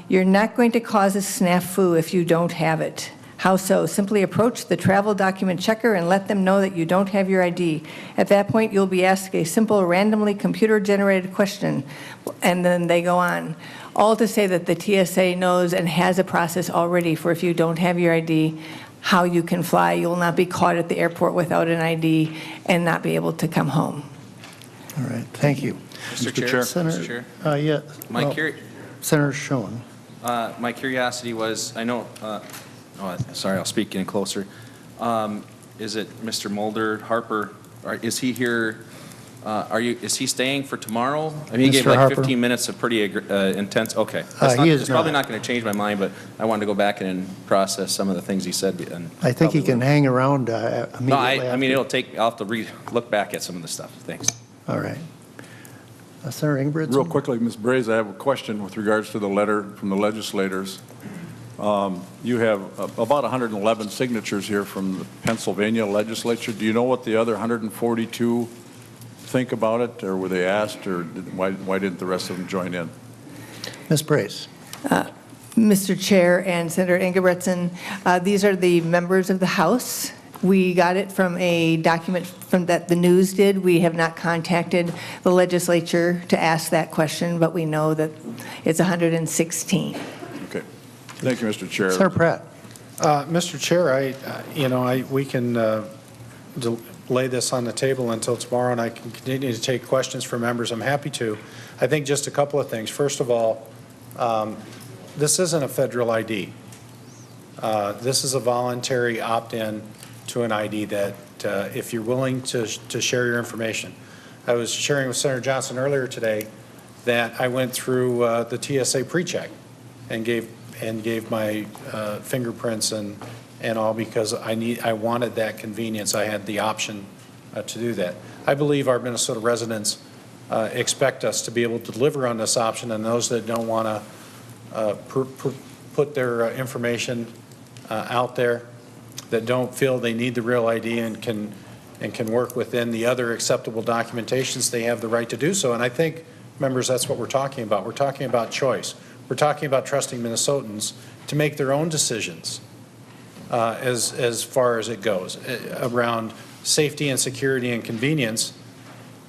you're not going to cause a snafu if you don't have it. How so? Simply approach the travel document checker and let them know that you don't have your ID. At that point, you'll be asked a simple, randomly computer-generated question, and then they go on. All to say that the TSA knows and has a process already for if you don't have your ID, how you can fly. You will not be caught at the airport without an ID and not be able to come home. All right, thank you. Mr. Chair. Senator, Mr. Chair. yeah. Senator Schoen. My curiosity was, I know, sorry, I'll speak in closer. Is it Mr. Mulder, Harper, or is he here, is he staying for tomorrow? I mean, he gave Mr. like Harper? 15 minutes of pretty intense, okay. It's probably not going to change my mind, but I wanted to go back and process some of the things he said. And I think he can hang around immediately. No, I mean, after. I'll have to look back at some of the stuff. Thanks. All right. Senator Ingebrigtsen? Real quickly, Ms. Braze, I have a question with regards to the letter from the legislators. You have about 111 signatures here from the Pennsylvania legislature. Do you know what the other 142 think about it, or were they asked, or why didn't the rest of them join in? Ms. Brace. Mr. Chair and Senator Ingebrigtsen, these are the members of the House. We got it from a document from that the news did. We have not contacted the legislature to ask that question, but we know that it's 116. Okay. Thank you, Mr. Chair. Senator Pratt. Mr. Chair, we can lay this on the table until tomorrow, and I can continue to take questions from members. I'm happy to. I think just a couple of things. First of all, this isn't a federal ID. This is a voluntary opt-in to an ID that if you're willing to share your information. I was sharing with Senator Johnson earlier today that I went through the TSA pre-check and gave my fingerprints and all because I wanted that convenience. I had the option to do that. I believe our Minnesota residents expect us to be able to deliver on this option, and those that don't want to put their information out there, that don't feel they need the real ID and can work within the other acceptable documentations, they have the right to do so. And I think, members, that's what we're talking about. We're talking about choice. We're talking about trusting Minnesotans to make their own decisions as far as it goes around safety and security and convenience.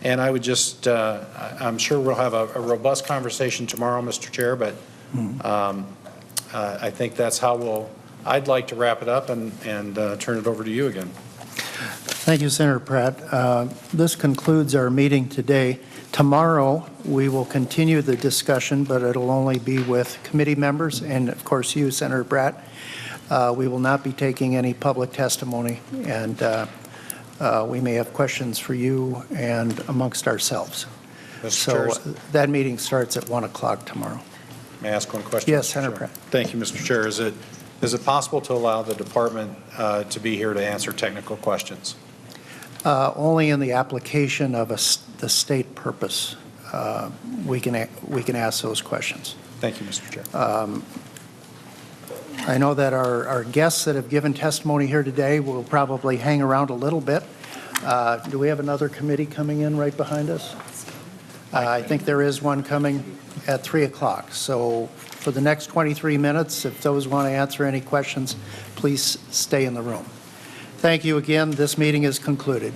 And I would just, I'm sure we'll have a robust conversation tomorrow, Mr. Chair, but I think that's how I'd like to wrap it up and turn it over to you again. Thank you, Senator Pratt. This concludes our meeting today. Tomorrow, we will continue the discussion, but it'll only be with committee members and, of course, you, Senator Pratt. We will not be taking any public testimony, and we may have questions for you and amongst ourselves. So that meeting starts at 1 o'clock tomorrow. May I ask one question? Yes, Senator Pratt. Thank you, Mr. Chair. Is it possible to allow the department to be here to answer technical questions? Only in the application of the state purpose, we can ask those questions. Thank you, Mr. Chair. I know that our guests that have given testimony here today will probably hang around a little bit. Do we have another committee coming in right behind us? I think there is one coming at 3 o'clock. So for the next 23 minutes, if those want to answer any questions, please stay in the room. Thank you again. This meeting is concluded.